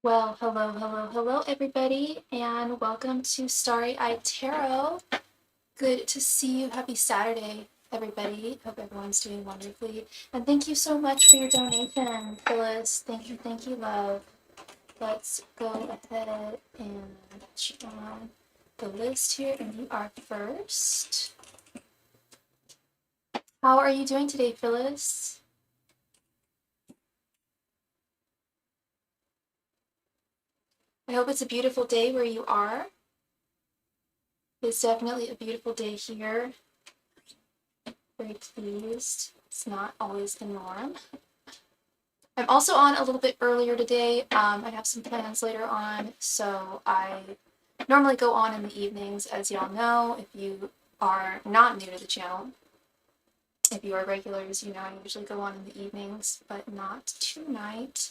Well, hello, everybody, and welcome to Starry Tarot. Good to see you. Happy Saturday, everybody. Hope everyone's doing wonderfully. And thank you so much for your donation, Phyllis. Thank you, love. Let's go ahead and put you on the list here, and you are first. How are you doing today, Phyllis? I hope it's a beautiful day where you are. It's definitely a beautiful day here. Very pleased. It's not always the norm. I'm also on a little bit earlier today. I have some plans later on, so I normally go on in the evenings, as y'all know. If you are not new to the channel, if you are regulars, you know I usually go on in the evenings, but not tonight.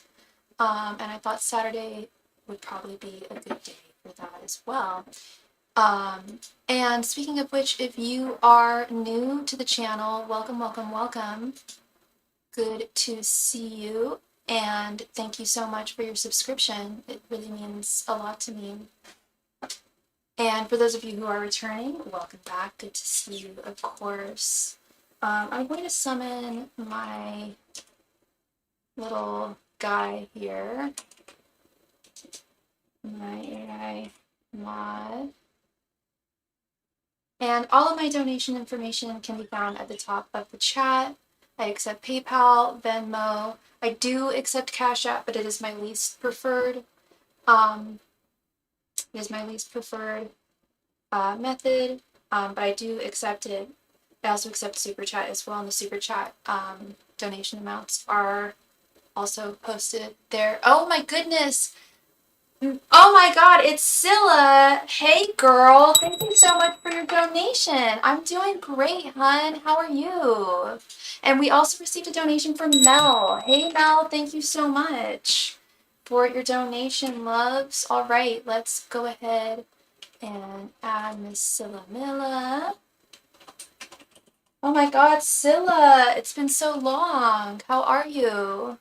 And I thought Saturday would probably be a good day for that as well. And speaking of which, if you are new to the channel, welcome. Good to see you, and thank you so much for your subscription. It really means a lot to me. And for those of you who are returning, welcome back. Good to see you, of course. I'm going to summon my little guy here, my AI mod. And all of my donation information can be found at the top of the chat. I accept PayPal, Venmo. I do accept Cashapp, but it is my least preferred. Method, but I do accept it. I also accept SuperChat as well, and the SuperChat donation amounts are also posted there. Oh my goodness! Oh my god, it's Scylla! Hey girl, thank you so much for your donation. I'm doing great, hun. How are you? And we also received a donation from Mel. Hey Mel, thank you so much for your donation, loves. All right, let's go ahead and add Miss Scylla Milla. Oh my god, Scylla, it's been so long. How are you?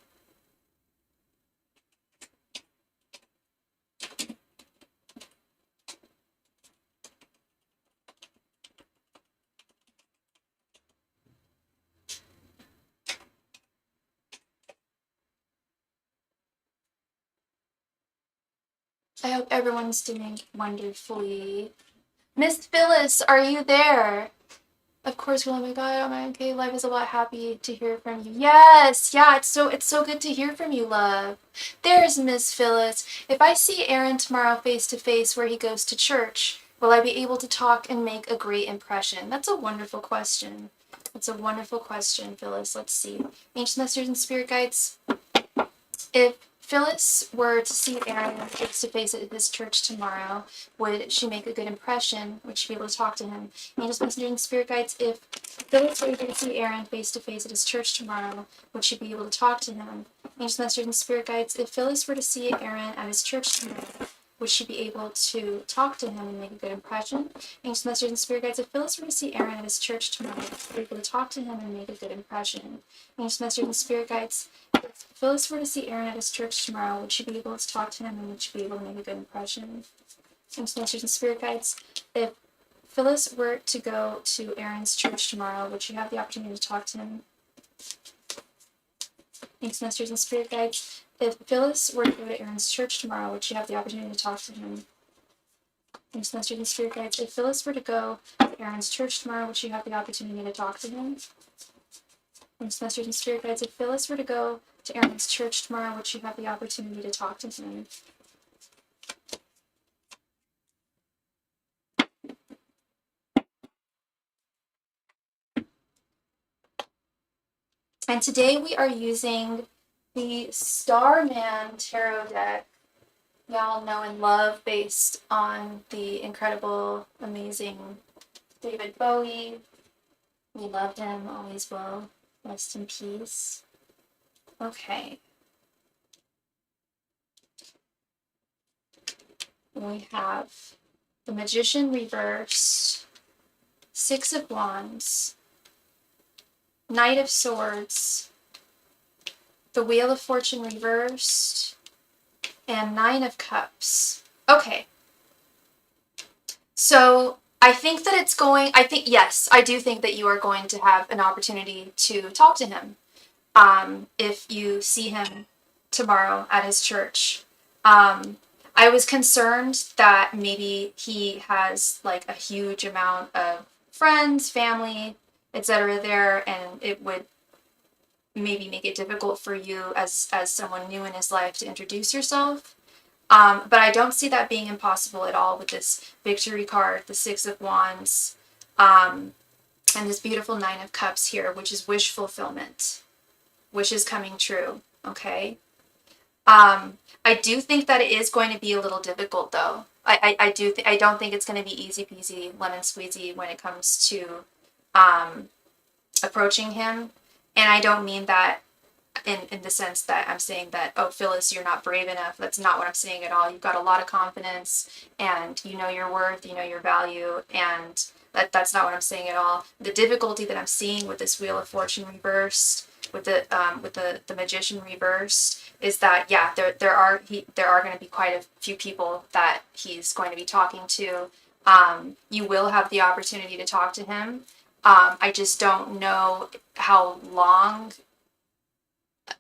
I hope everyone's doing wonderfully. Miss Phyllis, are you there? Of course, oh my god, oh my okay, life is a lot happy to hear from you. Yes, yeah, it's so good to hear from you, love. There's Miss Phyllis. If I see Aaron tomorrow face to face where he goes to church, will I be able to talk and make a great impression? That's a wonderful question. That's a wonderful question, Phyllis. Let's see. Ancient messengers and spirit guides. If Phyllis were to see Aaron face to face at his church tomorrow, would she make a good impression? Would she be able to talk to him? Angels, messengers, and spirit guides, if Phyllis were to see Aaron face to face at his church tomorrow, would she be able to talk to him? Angels, messengers, and spirit guides, if Phyllis were to see Aaron at his church tomorrow, would she be able to talk to him and make a good impression? Angels, messengers, and spirit guides, if Phyllis were to see Aaron at his church tomorrow, would she be able to talk to him and make a good impression? Angels, messengers, and spirit guides, if Phyllis were to see Aaron at his church tomorrow, would she be able to talk to him and would she be able to make a good impression? Angels, messengers, and spirit guides, if Phyllis were to go to Aaron's church tomorrow, would she have the opportunity to talk to him? Angels, messengers, and spirit guides, if Phyllis were to go to Aaron's church tomorrow, would she have the opportunity to talk to him? Angels, messengers, and spirit guides, if Phyllis were to go to Aaron's church tomorrow, would she have the opportunity to talk to him? Angels, messengers, and spirit guides, if Phyllis were to go to Aaron's church tomorrow, would she have the opportunity to talk to him? And today we are using the Starman Tarot deck, y'all know and love, based on the incredible, amazing David Bowie. We loved him, always will. Rest in peace. Okay. We have the Magician reversed, Six of Wands, Knight of Swords, the Wheel of Fortune reversed, and 9 of Cups. Okay. So I think that yes, I do think that you are going to have an opportunity to talk to him if you see him tomorrow at his church. I was concerned that maybe he has like a huge amount of friends, family, etc. there, and it would maybe make it difficult for you as someone new in his life to introduce yourself. But I don't see that being impossible at all with this victory card, the Six of Wands, and this beautiful Nine of Cups here, which is wish fulfillment, wishes coming true, okay? I do think that it is going to be a little difficult, though. I don't think it's going to be easy peasy, lemon squeezy when it comes to approaching him. And I don't mean that in the sense that I'm saying that, oh, Phyllis, you're not brave enough. That's not what I'm saying at all. You've got a lot of confidence and you know your worth, you know your value, and that's not what I'm saying at all. The difficulty that I'm seeing with this Wheel of Fortune reversed, with the Magician reversed, is that there are going to be quite a few people that he's going to be talking to. You will have the opportunity to talk to him. I just don't know how long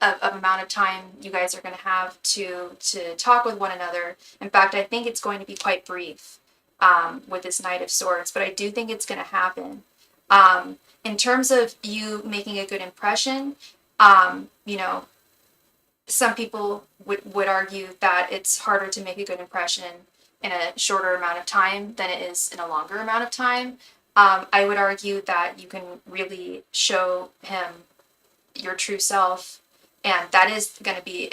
of amount of time you guys are going to have to talk with one another. In fact, I think it's going to be quite brief with this Knight of Swords, but I do think it's going to happen. In terms of you making a good impression, you know, some people would argue that it's harder to make a good impression in a shorter amount of time than it is in a longer amount of time. I would argue that you can really show him your true self, and that is going to be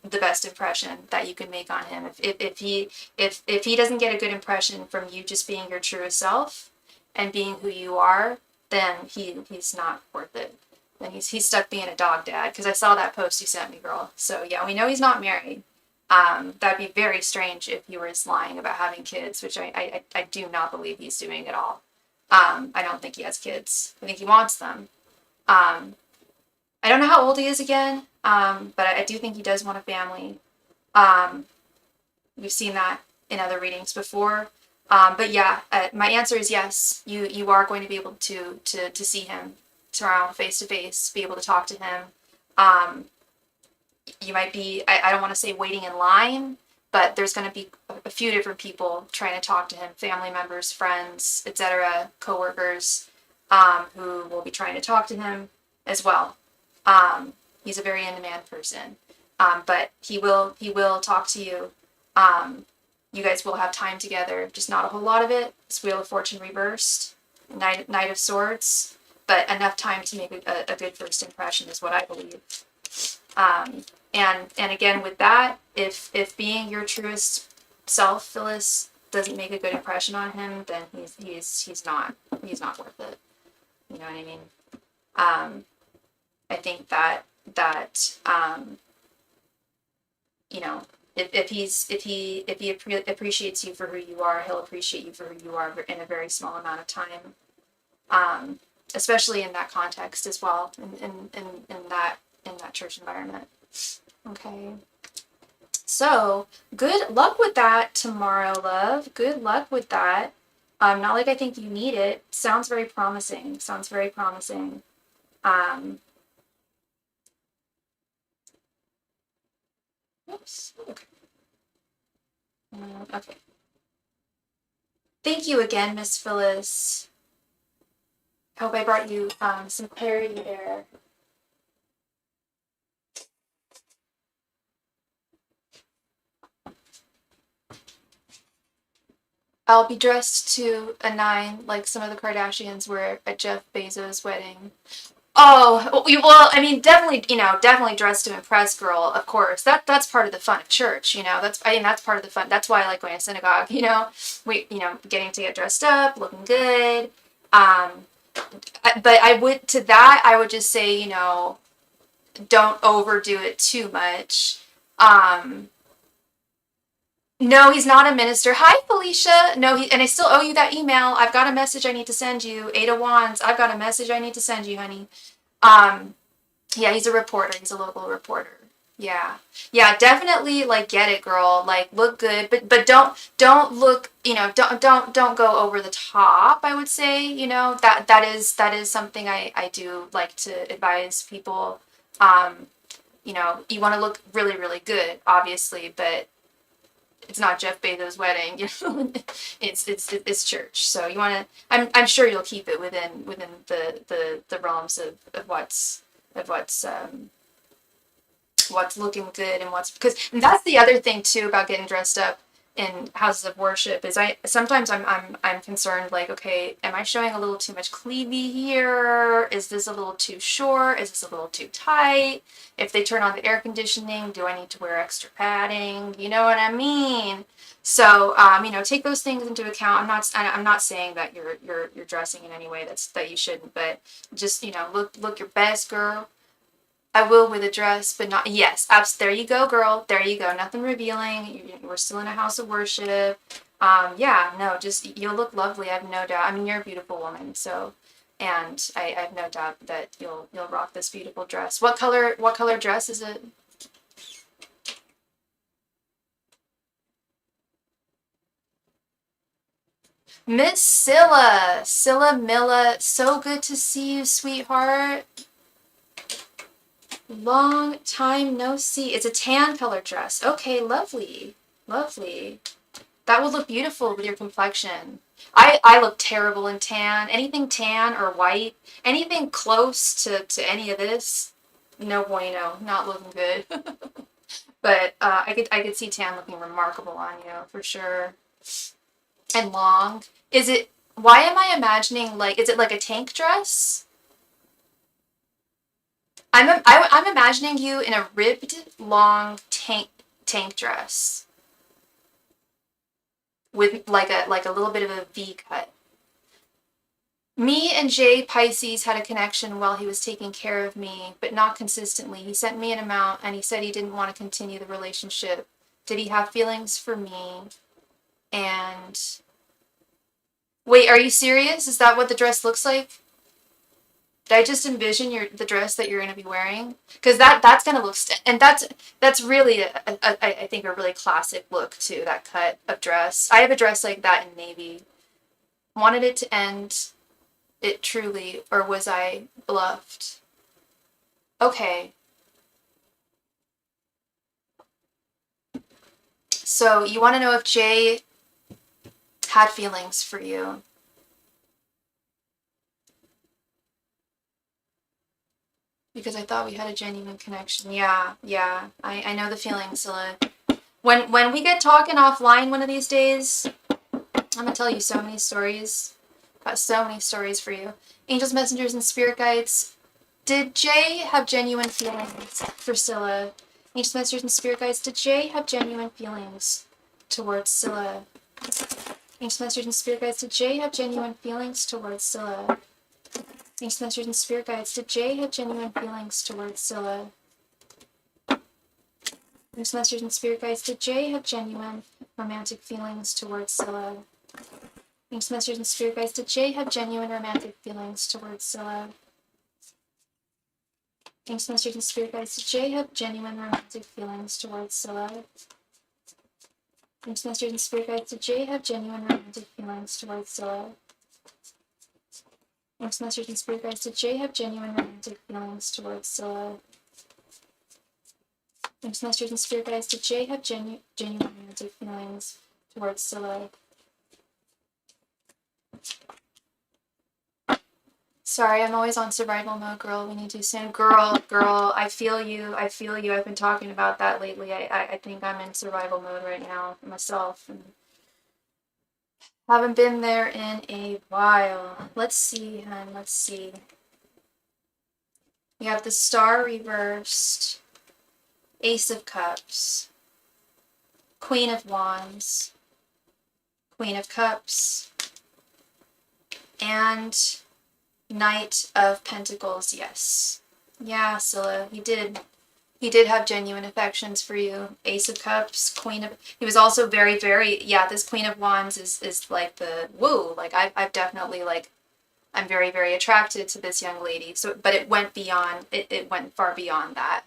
the best impression that you can make on him. If he doesn't get a good impression from you just being your truest self and being who you are, then he's not worth it. Then he's stuck being a dog dad, because I saw that post you sent me, girl. So yeah, we know he's not married. That'd be very strange if he was lying about having kids, which I do not believe he's doing at all. I don't think he has kids. I think he wants them. I don't know how old he is again, but I do think he does want a family. We've seen that in other readings before. But yeah, my answer is yes. You are going to be able to see him tomorrow face to face, be able to talk to him. You might be, I don't want to say waiting in line, but there's going to be a few different people trying to talk to him, family members, friends, etc., coworkers, who will be trying to talk to him as well. He's a very in-demand person, but he will talk to you. You guys will have time together, just not a whole lot of it. This Wheel of Fortune reversed, Knight of Swords, but enough time to make a good first impression is what I believe. And again, with that, if being your truest self, Phyllis, doesn't make a good impression on him, then he's not worth it. You know what I mean? I think that you know, if he appreciates you for who you are, he'll appreciate you for who you are in a very small amount of time. Especially in that context as well, in that church environment. Okay. So good luck with that tomorrow, love. Good luck with that. Not like I think you need it. Sounds very promising. Oops. Okay. Okay. Thank you again, Miss Phyllis. I hope I brought you some clarity there. I'll be dressed to a 9 like some of the Kardashians were at Jeff Bezos' wedding. Oh, well, I mean, definitely dressed to impress, girl, of course. That's part of the fun of church, that's part of the fun. That's why I like going to synagogue, getting to get dressed up, looking good. But I would just say, don't overdo it too much. No, he's not a minister. Hi, Felicia. No, and I still owe you that email. I've got a message I need to send you. 8 of Wands. I've got a message I need to send you, honey. Yeah, he's a reporter. He's a local reporter. Yeah. Yeah, definitely like get it, girl. Like look good, but don't look, don't go over the top, I would say, that is something I do like to advise people. Um, you want to look really, really good, obviously, but it's not Jeff Bezos' wedding, it's church. So you want to, I'm sure you'll keep it within the realms of what's looking good and because that's the other thing too about getting dressed up in houses of worship is I'm concerned, like, okay, am I showing a little too much cleavy here? Is this a little too short? Is this a little too tight? If they turn on the air conditioning, do I need to wear extra padding? You know what I mean? So take those things into account. I'm not saying that you're dressing in any way that you shouldn't, but just look your best, girl. I will with a dress, but not. Yes, there you go, girl. There you go. Nothing revealing. We're still in a house of worship. Yeah, no, just you'll look lovely. I have no doubt. I mean, you're a beautiful woman, so, and I have no doubt that you'll rock this beautiful dress. What color dress is it? Miss Scylla Milla, so good to see you, sweetheart. Long time no see. It's a tan color dress. Okay, lovely. Lovely. That would look beautiful with your complexion. I look terrible in tan. Anything tan or white, anything close to any of this, no bueno. Not looking good. But I could see tan looking remarkable on you for sure. And long. Why am I imagining, like, is it like a tank dress? I'm imagining you in a ribbed long tank dress with like a little bit of a V cut. Me and Jay Pisces had a connection while he was taking care of me, but not consistently. He sent me an amount and he said he didn't want to continue the relationship. Did he have feelings for me? And wait, are you serious? Is that what the dress looks like? Did I just envision the dress that you're going to be wearing? Because that's going to look and that's really I think a really classic look too. That cut of dress. I have a dress like that in navy. Wanted it to end. It truly, or was I bluffed? Okay, so you want to know if Jay had feelings for you? Because I thought we had a genuine connection. Yeah, yeah. I know the feeling, Scylla. When we get talking offline one of these days, I'm gonna tell you so many stories. Got so many stories for you. Angels, messengers, and spirit guides. Did Jay have genuine feelings for Scylla? Angels, messengers, and spirit guides. Did Jay have genuine feelings towards Scylla? Angels, messengers, and spirit guides. Did Jay have genuine feelings towards Scylla? Angels, messengers, and spirit guides. Did Jay have genuine feelings towards Scylla? Angels, messengers, and spirit guides. Did Jay have genuine romantic feelings towards Scylla? Angels, messengers, and spirit guides. Did Jay have genuine romantic feelings towards Scylla? Angels, messengers, and spirit guides. Did Jay have genuine romantic feelings towards Scylla? Angels, messengers, and spirit guides. Did Jay have genuine romantic feelings towards Scylla? Angels, messengers, and spirit guides. Did Jay have genuine romantic feelings towards Scylla? Angels, messengers, and spirit guides. Did Jay have genuine romantic feelings towards Scylla? Sorry, I'm always on survival mode, girl. We need to soon. Girl, I feel you. I feel you. I've been talking about that lately. I think I'm in survival mode right now myself. And haven't been there in a while. Let's see, hun. Let's see. We have the Star reversed. Ace of Cups. Queen of Wands. Queen of Cups. And Knight of Pentacles, yes. Yeah, Scylla, he did have genuine affections for you. Ace of Cups, he was also very, very, yeah, this Queen of Wands is like the, woo, like I've definitely, like, I'm very, very attracted to this young lady. So, but it went beyond, it went far beyond that.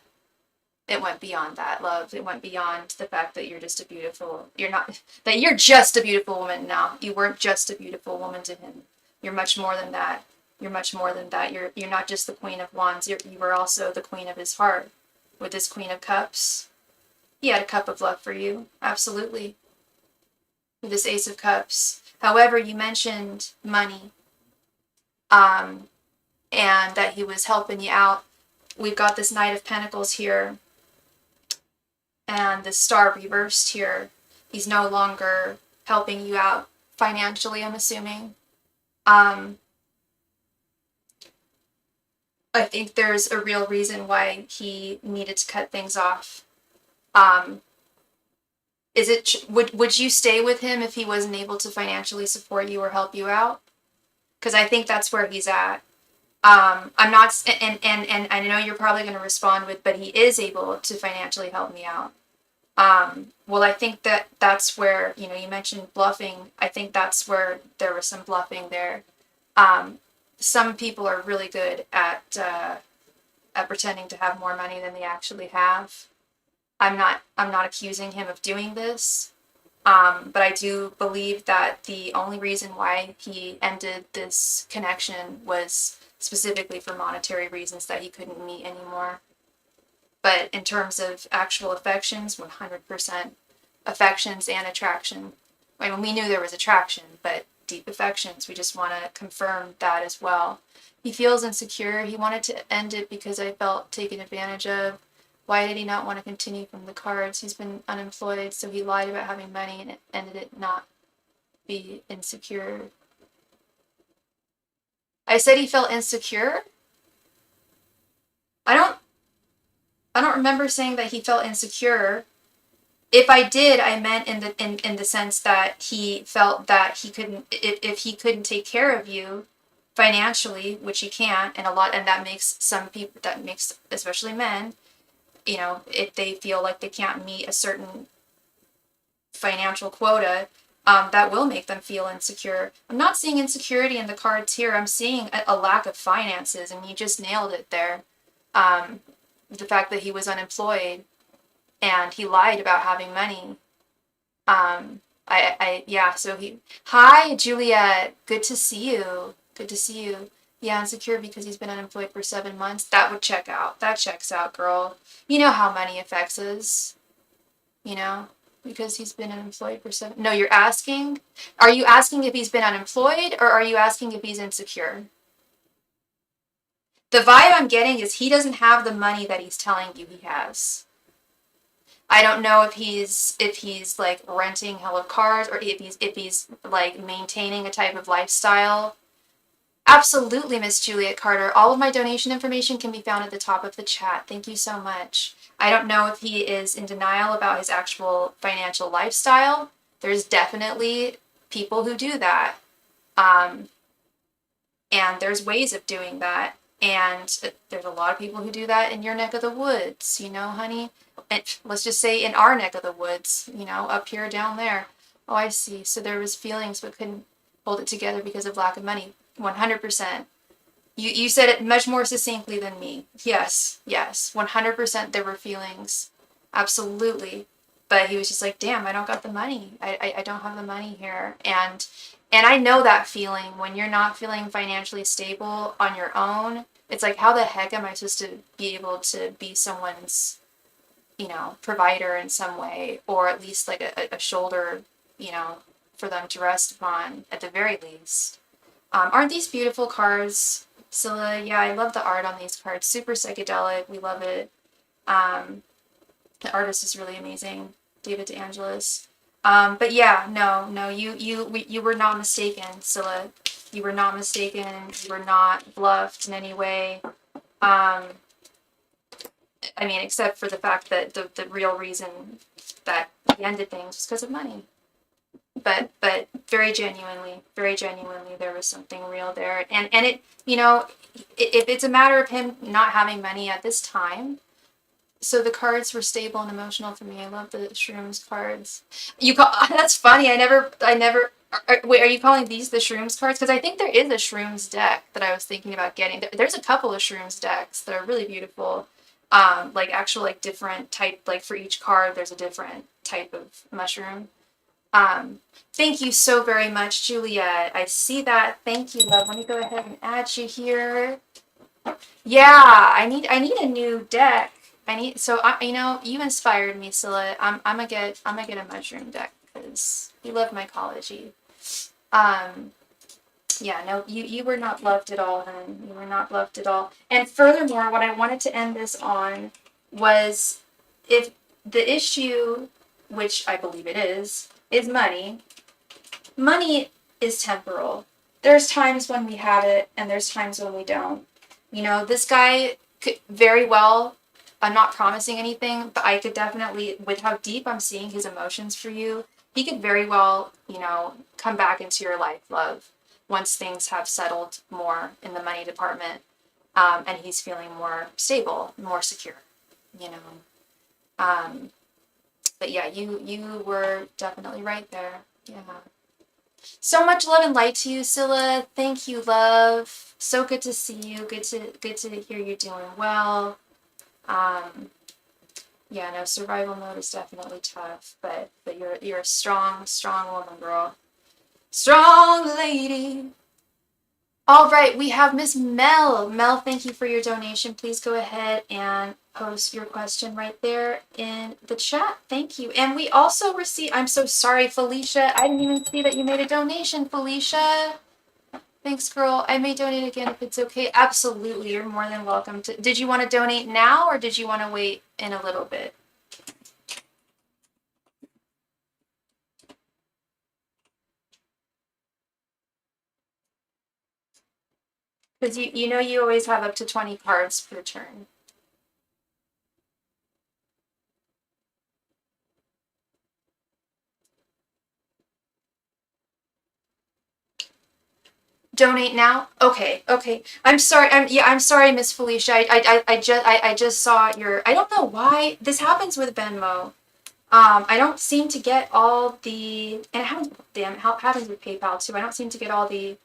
It went beyond that, love. It went beyond the fact that you're just a beautiful, you're not, that you're just a beautiful woman now. You weren't just a beautiful woman to him. You're much more than that. You're much more than that. You're not just the Queen of Wands. You were also the Queen of his heart. With this Queen of Cups, he had a cup of love for you. Absolutely. With this Ace of Cups. However, you mentioned money, and that he was helping you out. We've got this Knight of Pentacles here, and the Star reversed here. He's no longer helping you out financially, I'm assuming. I think there's a real reason why he needed to cut things off. Would you stay with him if he wasn't able to financially support you or help you out? Because I think that's where he's at. I'm not, and I know you're probably going to respond with, but he is able to financially help me out. Well, I think that's where, you mentioned bluffing. I think that's where there was some bluffing there. Some people are really good at pretending to have more money than they actually have. I'm not accusing him of doing this. But I do believe that the only reason why he ended this connection was specifically for monetary reasons that he couldn't meet anymore. But in terms of actual affections, 100% affections and attraction. I mean, we knew there was attraction, but deep affections, we just want to confirm that as well. He feels insecure. He wanted to end it because I felt taken advantage of. Why did he not want to continue from the cards? He's been unemployed, so he lied about having money and it ended it not be insecure. I said he felt insecure? I don't remember saying that he felt insecure. If I did, I meant in the sense that he felt that he couldn't, if he couldn't take care of you financially, which he can't, and that makes some people, that makes especially men, if they feel like they can't meet a certain financial quota, that will make them feel insecure. I'm not seeing insecurity in the cards here. I'm seeing a lack of finances, and you just nailed it there. The fact that he was unemployed and he lied about having money. Hi, Juliet. Good to see you. Good to see you. Yeah, insecure because he's been unemployed for 7 months. That would check out. That checks out, girl. You know how money affects us. Because he's been unemployed for 7. No, you're asking? Are you asking if he's been unemployed, or are you asking if he's insecure? The vibe I'm getting is he doesn't have the money that he's telling you he has. I don't know if he's like renting hell of cars, or if he's like maintaining a type of lifestyle. Absolutely, Miss Juliet Carter. All of my donation information can be found at the top of the chat. Thank you so much. I don't know if he is in denial about his actual financial lifestyle. There's definitely people who do that. And there's ways of doing that. And there's a lot of people who do that in your neck of the woods, honey. And let's just say in our neck of the woods, up here, down there. Oh, I see. So there was feelings but couldn't hold it together because of lack of money. 100%. You said it much more succinctly than me. Yes. 100% there were feelings. Absolutely. But he was just like, damn, I don't got the money. I don't have the money here. And I know that feeling when you're not feeling financially stable on your own. It's like, how the heck am I supposed to be able to be someone's, provider in some way, or at least like a shoulder, for them to rest upon at the very least. Aren't these beautiful cards, Scylla? Yeah, I love the art on these cards. Super psychedelic. We love it. The artist is really amazing, David DeAngelis. But yeah, no, you were not mistaken, Scylla. You were not mistaken. You were not bluffed in any way. Except for the fact that the real reason that he ended things was because of money. But very genuinely, there was something real there. And it, if it's a matter of him not having money at this time, so the cards were stable and emotional for me. I love the shrooms cards. That's funny. I never, wait, are you calling these the shrooms cards? Because I think there is a shrooms deck that I was thinking about getting. There's a couple of shrooms decks that are really beautiful. like actual like different type, like for each card there's a different type of mushroom. Thank you so very much, Juliet. I see that. Thank you, love. Let me go ahead and add you here. Yeah, I need a new deck. You know, you inspired me, Scylla. I'm gonna get a mushroom deck because you love mycology. Um, yeah, no, you were not loved at all, hon. You were not loved at all. And furthermore, what I wanted to end this on was if the issue, which I believe it is money. Money is temporal. There's times when we have it, and there's times when we don't. You know, this guy could very well, I'm not promising anything, but I could definitely, with how deep I'm seeing his emotions for you, he could very well, you know, come back into your life, love, once things have settled more in the money department, and he's feeling more stable, more secure, you know. Um, but yeah, you were definitely right there. Yeah. So much love and light to you, Scylla. Thank you, love. So good to see you. Good to hear you're doing well. Um, yeah, no, survival mode is definitely tough, but you're a strong woman, girl. Strong lady. All right, we have Miss Mel. Mel, thank you for your donation. Please go ahead and post your question right there in the chat. Thank you. And we also received, I'm so sorry, Felicia. I didn't even see that you made a donation, Felicia. Thanks, girl. I may donate again if it's okay. Absolutely. You're more than welcome to. Did you want to donate now or did you want to wait in a little bit? Because you know you always have up to 20 cards per turn. Donate now? Okay, okay. I'm sorry. I'm sorry, Miss Felicia. I just saw your. I don't know why this happens with Venmo. I don't seem to get all the, and it happens. Damn, it happens with PayPal too. I don't seem to get all the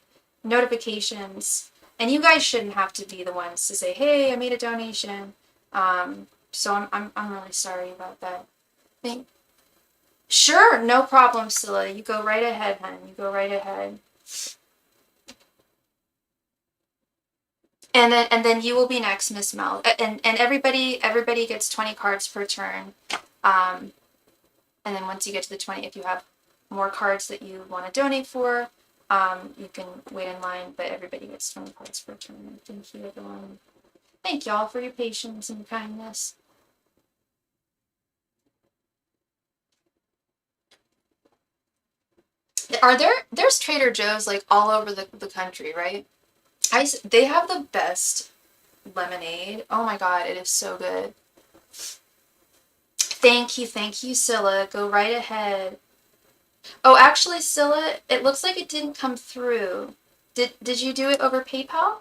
notifications, and you guys shouldn't have to be the ones to say, "Hey, I made a donation." So I'm really sorry about that. Thank. Sure, no problem, Scylla. You go right ahead, hon. You go right ahead. And then you will be next, Miss Mel. And everybody gets 20 cards per turn. Um, and then once you get to the 20, if you have more cards that you want to donate for, you can wait in line, but everybody gets 20 cards per turn. Thank you, everyone. Thank y'all for your patience and kindness. There's Trader Joe's like all over the country, right? They have the best lemonade. Oh my God, it is so good. Thank you, Scylla. Go right ahead. Oh, actually, Scylla, it looks like it didn't come through. Did you do it over PayPal?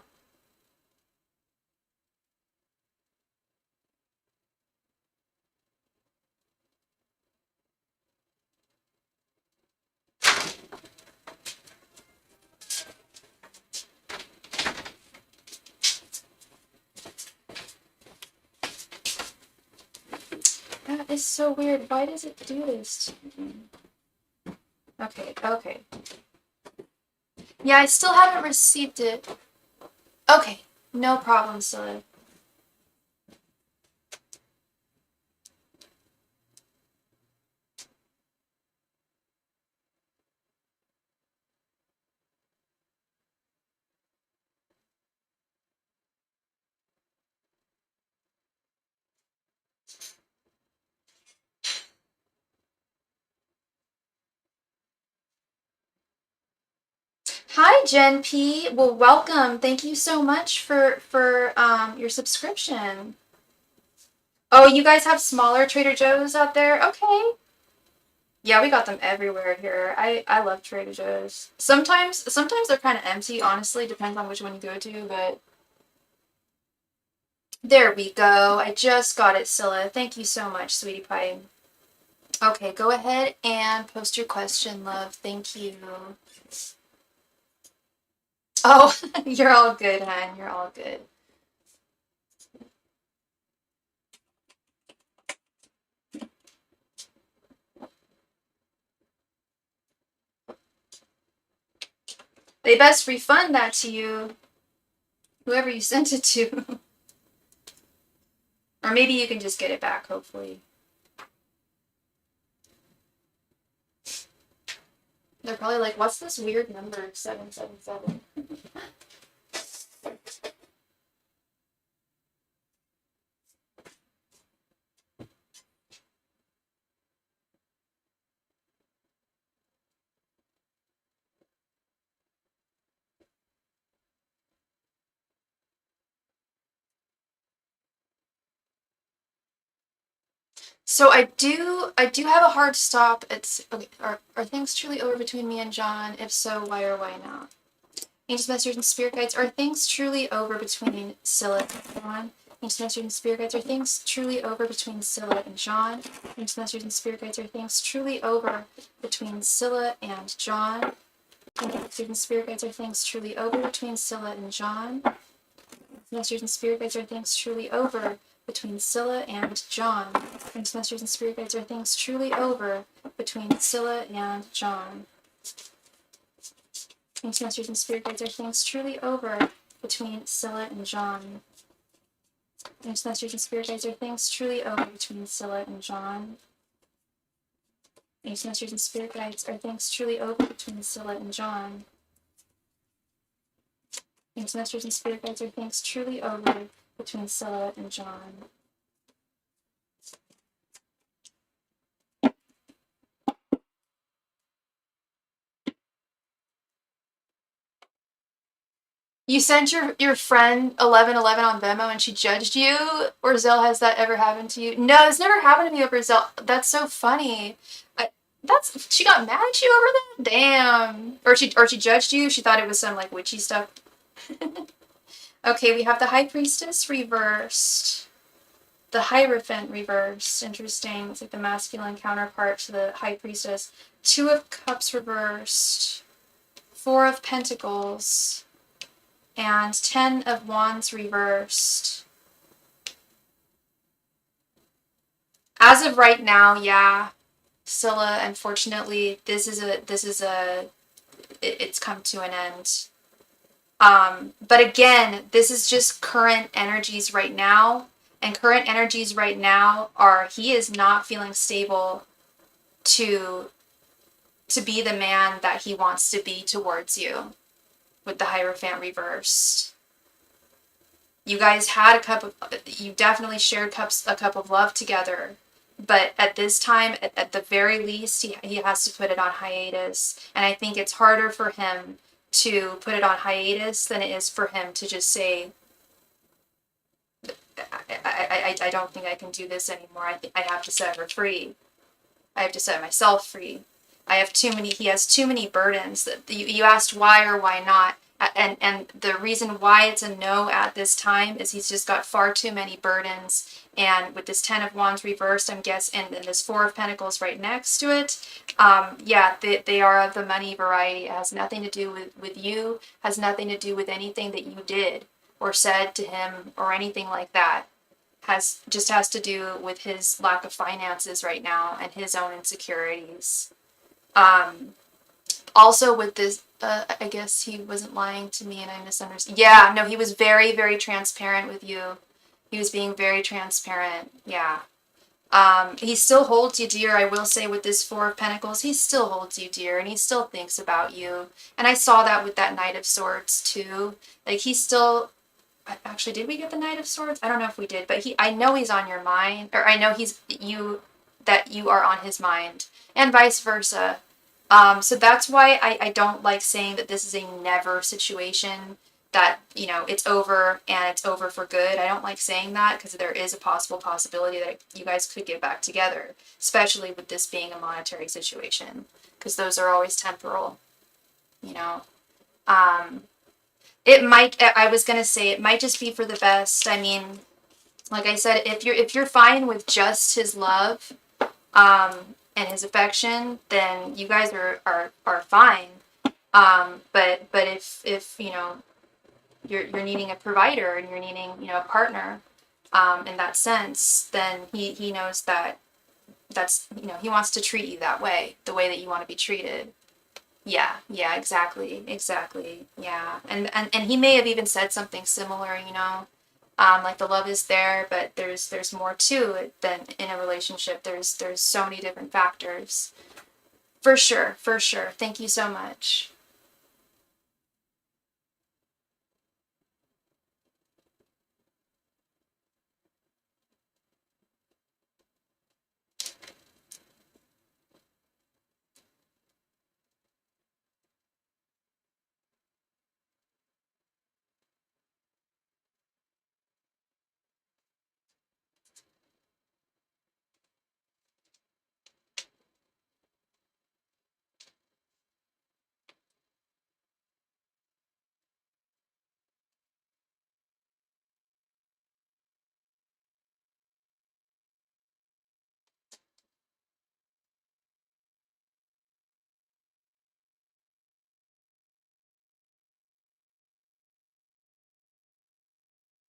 That is so weird. Why does it do this to me? Okay, okay. Yeah, I still haven't received it. Okay, no problem, Scylla. Hi, Jen P. Well, welcome. Thank you so much for your subscription. Oh, you guys have smaller Trader Joe's out there? Okay. Yeah, we got them everywhere here. I love Trader Joe's. Sometimes they're kind of empty, honestly, depends on which one you go to, but there we go. I just got it, Scylla. Thank you so much, sweetie pie. Okay, go ahead and post your question, love. Thank you. Oh, you're all good, hon. You're all good. They best refund that to you, whoever you sent it to. Or maybe you can just get it back, hopefully. They're probably like, what's this weird number, 777? So I do have a hard stop. It's okay. Are things truly over between me and John? If so, why or why not? Angels, messengers, and spirit guides, are things truly over between Scylla and John? Angels, messengers, and spirit guides, are things truly over between Scylla and John? Angels, messengers, and spirit guides, are things truly over between Scylla and John? Angels, messengers, and spirit guides, are things truly over between Scylla and John? Messengers and spirit guides, are things truly over between Scylla and John? Angels, messengers, and spirit guides, are things truly over between Scylla and John? Angels, messengers, and spirit guides, are things truly over between Scylla and John? Angels, messengers, and spirit guides, are things truly over between Scylla and John? Angels, messengers, and spirit guides, are things truly over between Scylla and John? Angels, messengers, and spirit guides, are things truly over between Scylla and John? You sent your friend 1111 on Venmo and she judged you? Or Zelle, has that ever happened to you? No, it's never happened to me over Zelle. That's so funny. She got mad at you over that? Damn. Or she judged you? She thought it was some like witchy stuff. Okay, we have the High Priestess reversed. The Hierophant reversed. Interesting. It's like the masculine counterpart to the High Priestess. 2 of Cups reversed. 4 of Pentacles. And 10 of Wands reversed. As of right now, yeah, Scylla, unfortunately, it's come to an end. But again, this is just current energies right now. And current energies right now are, he is not feeling stable to be the man that he wants to be towards you with the Hierophant reversed. You guys had you definitely shared a cup of love together. But at this time, at the very least, he has to put it on hiatus. And I think it's harder for him to put it on hiatus than it is for him to just say, I don't think I can do this anymore. I have to set her free. I have to set myself free. He has too many burdens. That you asked why or why not. And the reason why it's a no at this time is he's just got far too many burdens. And with this 10 of Wands reversed, I'm guessing, and this 4 of Pentacles right next to it, yeah, they are of the money variety. It has nothing to do with you, has nothing to do with anything that you did or said to him or anything like that. Has to do with his lack of finances right now and his own insecurities. Also with this, I guess he wasn't lying to me and I misunderstood. Yeah, no, he was very, very transparent with you. He was being very transparent. Yeah. He still holds you dear. I will say with this 4 of Pentacles, he still holds you dear and he still thinks about you. And I saw that with that Knight of Swords too. Like he still, actually, did we get the Knight of Swords? I don't know if we did, but I know he's on your mind, or I know that you are on his mind, and vice versa. So that's why I don't like saying that this is a never situation, that, it's over and it's over for good. I don't like saying that because there is a possibility that you guys could get back together, especially with this being a monetary situation, because those are always temporal, It might, I was going to say, it might just be for the best. I mean, like I said, if you're fine with just his love, and his affection, then you guys are fine. But if you're needing a provider and you're needing, a partner, in that sense, then he knows that's, he wants to treat you that way, the way that you want to be treated. Yeah, exactly. Yeah. And he may have even said something similar, like the love is there, but there's more to it than in a relationship. There's so many different factors. For sure, for sure. Thank you so much.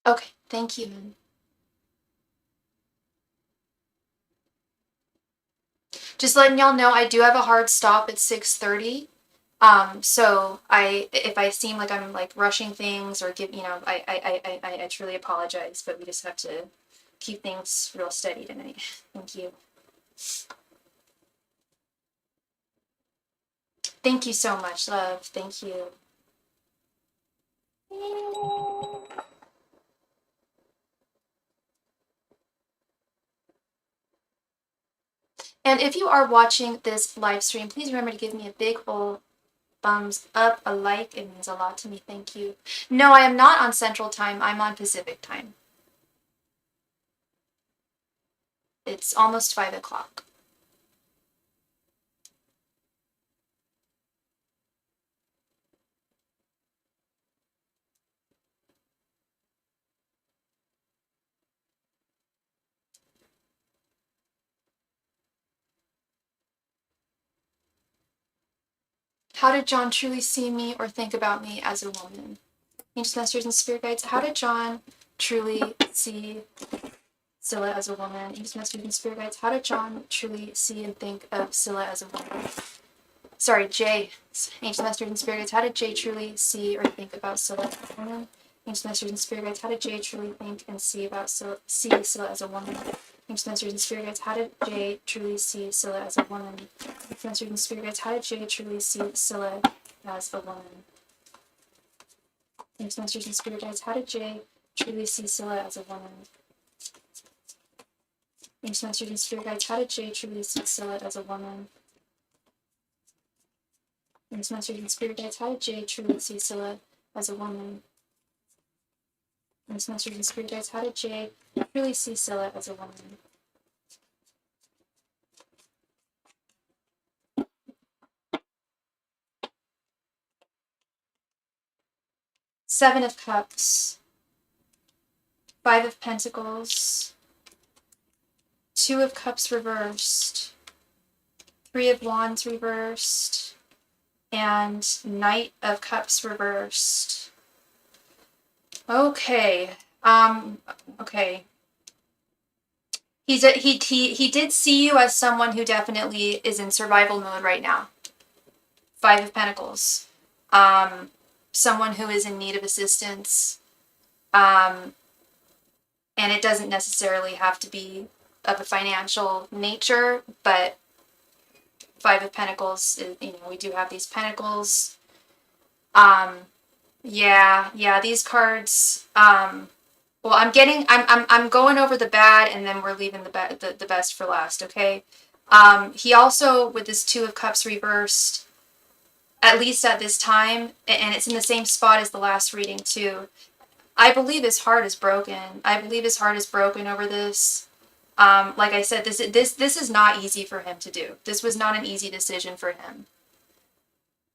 Okay, thank you. Just letting y'all know I do have a hard stop at 6:30. So if I seem like I'm like rushing things or I truly apologize, but we just have to keep things real steady tonight. Thank you. Thank you so much, love. Thank you. And if you are watching this live stream, please remember to give me a big ol' thumbs up, a like. It means a lot to me. Thank you. No, I am not on Central Time. I'm on Pacific Time. It's almost 5 o'clock. How did John truly see me or think about me as a woman? Ancient masters and spirit guides, how did John truly see Scylla as a woman? Ancient masters and spirit guides, how did John truly see and think of Scylla as a woman? Sorry, Jay. Ancient masters and spirit guides, how did Jay truly see or think about Scylla as a woman? Ancient masters and spirit guides, how did Jay truly think and see Scylla as a woman? Ancient masters and spirit guides, how did Jay truly see Scylla as a woman? Ancient masters and spirit guides, how did Jay truly see Scylla as a woman? Ancient masters and spirit guides, how did Jay truly see Scylla as a woman? Ancient masters and spirit guides, how did Jay truly see Scylla as a woman? Ancient masters and spirit guides, how did Jay truly see Scylla as a woman? Ancient masters and spirit guides, how did Jay truly see Scylla as a woman? Seven of Cups, Five of Pentacles, Two of Cups reversed, Three of Wands reversed, and Knight of Cups reversed. Okay. Okay. He did see you as someone who definitely is in survival mode right now. Five of Pentacles. Someone who is in need of assistance. And it doesn't necessarily have to be of a financial nature, but Five of Pentacles, we do have these pentacles. Yeah, these cards, well, I'm going over the bad, and then we're leaving the best for last, okay? He also, with this Two of Cups reversed, at least at this time, and it's in the same spot as the last reading too, I believe his heart is broken. I believe his heart is broken over this. Like I said, this is not easy for him to do. This was not an easy decision for him.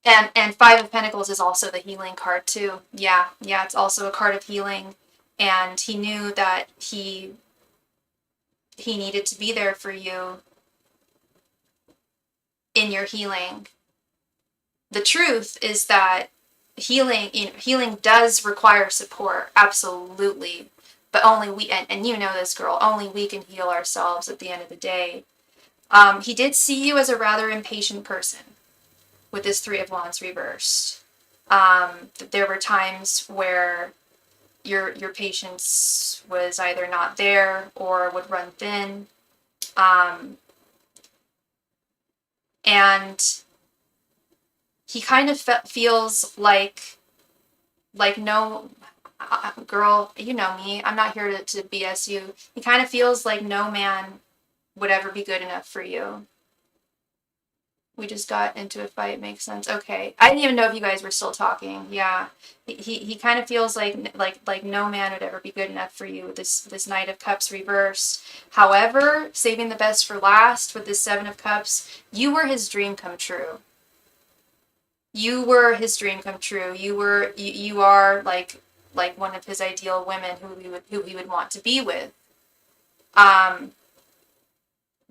And Five of Pentacles is also the healing card too. Yeah, it's also a card of healing. And he knew that he needed to be there for you in your healing. The truth is that healing does require support, absolutely. But only we, and you know this, girl, only we can heal ourselves at the end of the day. He did see you as a rather impatient person, with this Three of Wands reversed. There were times where your patience was either not there or would run thin. And he kind of feels like no, girl, you know me, I'm not here to BS you. He kind of feels like no man would ever be good enough for you. We just got into a fight, makes sense. Okay. I didn't even know if you guys were still talking. Yeah. He kind of feels like no man would ever be good enough for you with this Knight of Cups reverse. However, saving the best for last with this Seven of Cups, you were his dream come true. You were his dream come true. You are like one of his ideal women who he would want to be with.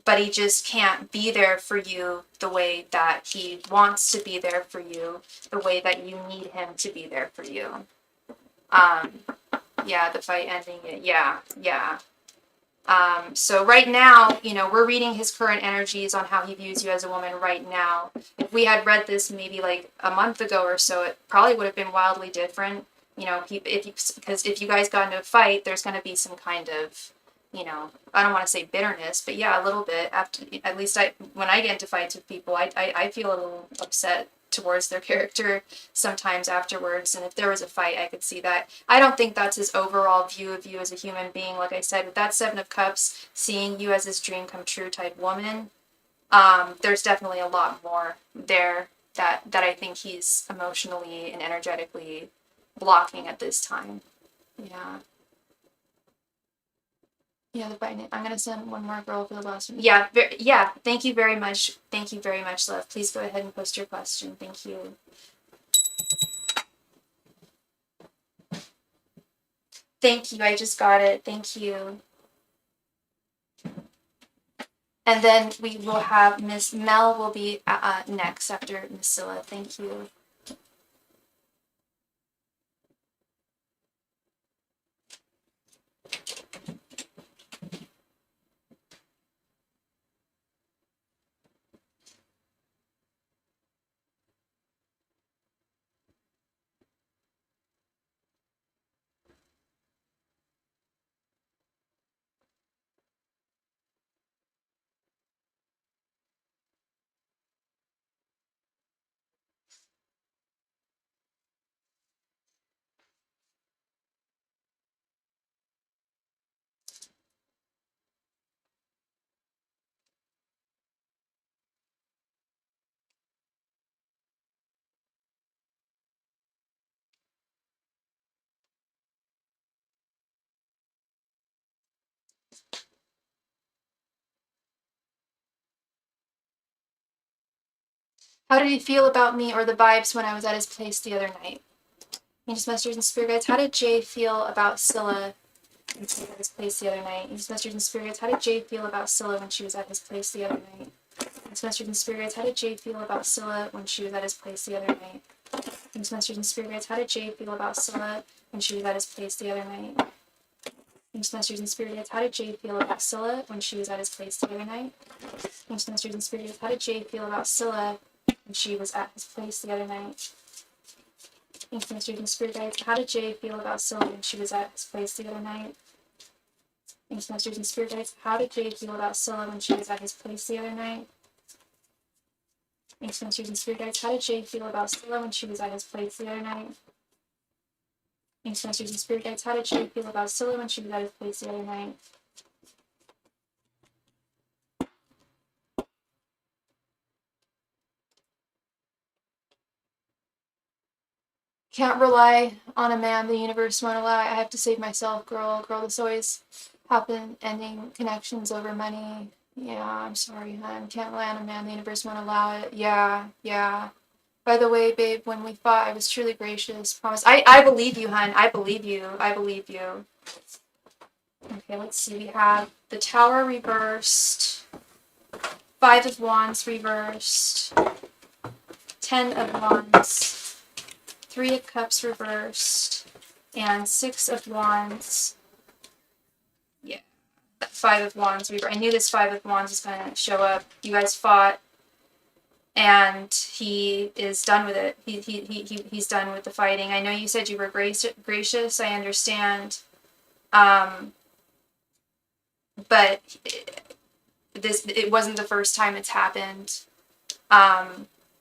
But he just can't be there for you the way that he wants to be there for you, the way that you need him to be there for you. Yeah, the fight ending it. Yeah. So right now, we're reading his current energies on how he views you as a woman right now. If we had read this maybe like a month ago or so, it probably would have been wildly different. Because if you guys got into a fight, there's going to be some kind of, I don't want to say bitterness, but yeah, a little bit. At least when I get into fights with people, I feel a little upset towards their character sometimes afterwards. And if there was a fight, I could see that. I don't think that's his overall view of you as a human being. Like I said, with that Seven of Cups, seeing you as his dream come true type woman, there's definitely a lot more there that I think he's emotionally and energetically blocking at this time. Yeah. Yeah, the fight. I'm gonna send one more girl for the last one. Yeah, yeah. Thank you very much. Thank you very much, love. Please go ahead and post your question. Thank you. Thank you. I just got it. Thank you. And then we will have Miss Mel will be next after Miss Scylla. Thank you. How did he feel about me or the vibes when I was at his place the other night? Angels, Masters, and Spirit Guides, how did Jay feel about Scylla when she was at his place the other night? Angels, Masters, and Spirit Guides, how did Jay feel about Scylla when she was at his place the other night? Angels, Masters, and Spirit Guides, how did Jay feel about Scylla when she was at his place the other night? Angels, Masters, and Spirit Guides, how did Jay feel about Scylla when she was at his place the other night? Angels, Masters, and Spirit Guides, how did Jay feel about Scylla when she was at his place the other night? Angels, Masters, and Spirit Guides, how did Jay feel about Scylla when she was at his place the other night? Angels, Masters, and Spirit Guides, how did Jay feel about Scylla when she was at his place the other night? Angels, Masters, and Spirit Guides, how did Jay feel about Scylla when she was at his place the other night? Angels, Masters, and Spirit Guides, how did Jay feel about Scylla when she was at his place the other night? Angels, Masters, and Spirit Guides, how did Jay feel about Scylla when she was at his place the other night? Can't rely on a man the universe won't allow. I have to save myself, girl. This always happen, ending connections over money. Yeah, I'm sorry, hon. Can't rely on a man the universe won't allow it. Yeah. By the way, babe, when we fought, I was truly gracious. Promise. I believe you, hon. I believe you. Okay, let's see. We have the Tower reversed, Five of Wands reversed, Ten of Wands, Three of Cups reversed, and Six of Wands. Yeah, Five of Wands reversed. I knew this Five of Wands was going to show up. You guys fought. and he is done with it. He's done with the fighting. I know you said you were gracious. I understand. But it wasn't the first time it's happened.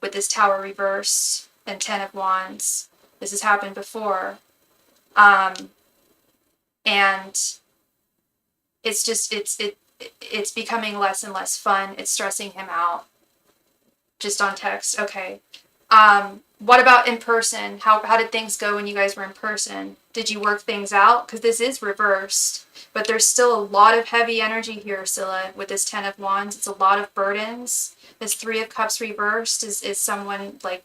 With this Tower reversed and Ten of Wands. This has happened before. And it's just, it's becoming less and less fun. It's stressing him out. Just on text. Okay. What about in person? How did things go when you guys were in person? Did you work things out? Because this is reversed, but there's still a lot of heavy energy here, Scylla, with this Ten of Wands. It's a lot of burdens. This Three of Cups reversed is someone like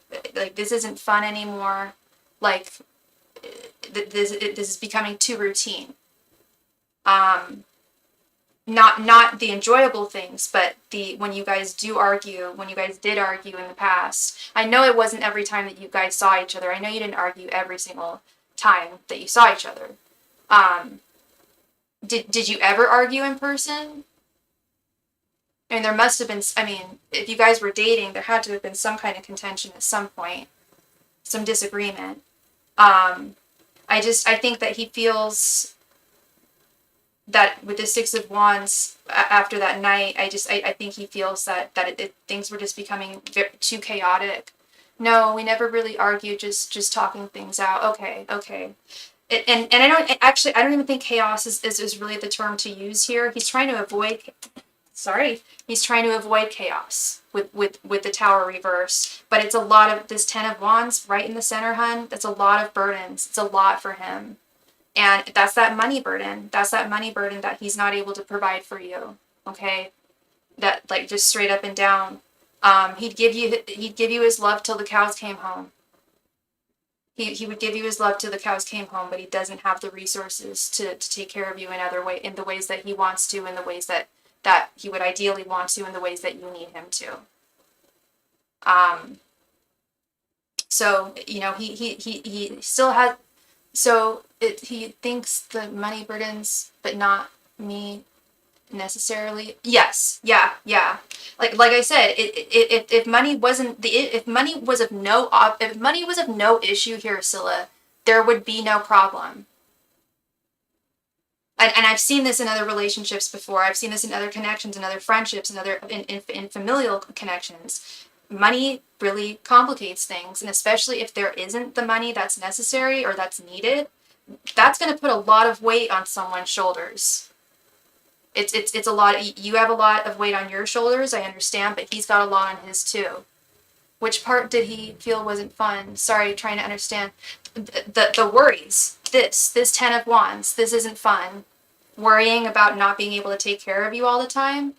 this isn't fun anymore. Like this is becoming too routine. Not the enjoyable things, but when you guys did argue in the past. I know it wasn't every time that you guys saw each other. I know you didn't argue every single time that you saw each other. Did you ever argue in person? I mean, there must have been, if you guys were dating, there had to have been some kind of contention at some point, some disagreement. I think that he feels that with the Six of Wands after that night, I think he feels that things were just becoming too chaotic. No, we never really argued, just talking things out. Okay. And I don't even think chaos is really the term to use here. He's trying to avoid chaos with the Tower reverse. But it's a lot of this Ten of Wands right in the center, hun. That's a lot of burdens. It's a lot for him. And that's that money burden. That's that money burden that he's not able to provide for you. Okay? That, like, just straight up and down. He'd give you his love till the cows came home. He would give you his love till the cows came home, but he doesn't have the resources to take care of you in the ways that he wants to, in the ways that he would ideally want to, in the ways that you need him to. So, he still has, so he thinks the money burdens, but not me necessarily. Yes, yeah. Like I said, if money was of no issue here, Scylla, there would be no problem. And I've seen this in other relationships before. I've seen this in other connections, in other friendships, in familial connections. Money really complicates things, and especially if there isn't the money that's necessary or that's needed, that's going to put a lot of weight on someone's shoulders. It's a lot. You have a lot of weight on your shoulders, I understand, but he's got a lot on his too. Which part did he feel wasn't fun? Sorry, trying to understand. The worries. This Ten of Wands. This isn't fun. Worrying about not being able to take care of you all the time.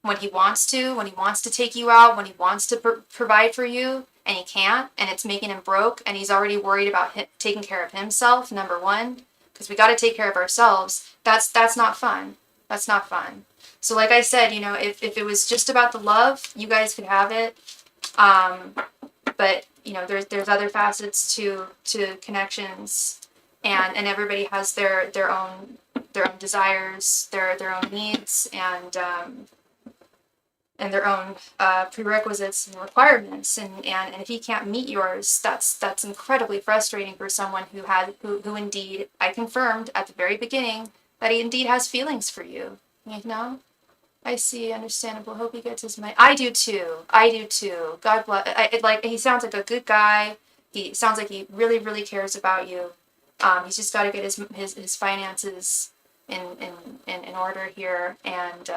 When he wants to take you out, when he wants to provide for you, and he can't, and it's making him broke, and he's already worried about taking care of himself, number one, because we got to take care of ourselves. That's not fun. That's not fun. So like I said, if it was just about the love, you guys could have it. But there's other facets to connections, and everybody has their own desires, their own needs, and their own prerequisites and requirements, and if he can't meet yours, that's incredibly frustrating for someone who indeed, I confirmed at the very beginning that he indeed has feelings for you. I see, understandable. Hope he gets his money. I do too. God bless. He sounds like a good guy. He sounds like he really, really cares about you. He's just got to get his finances in order here, and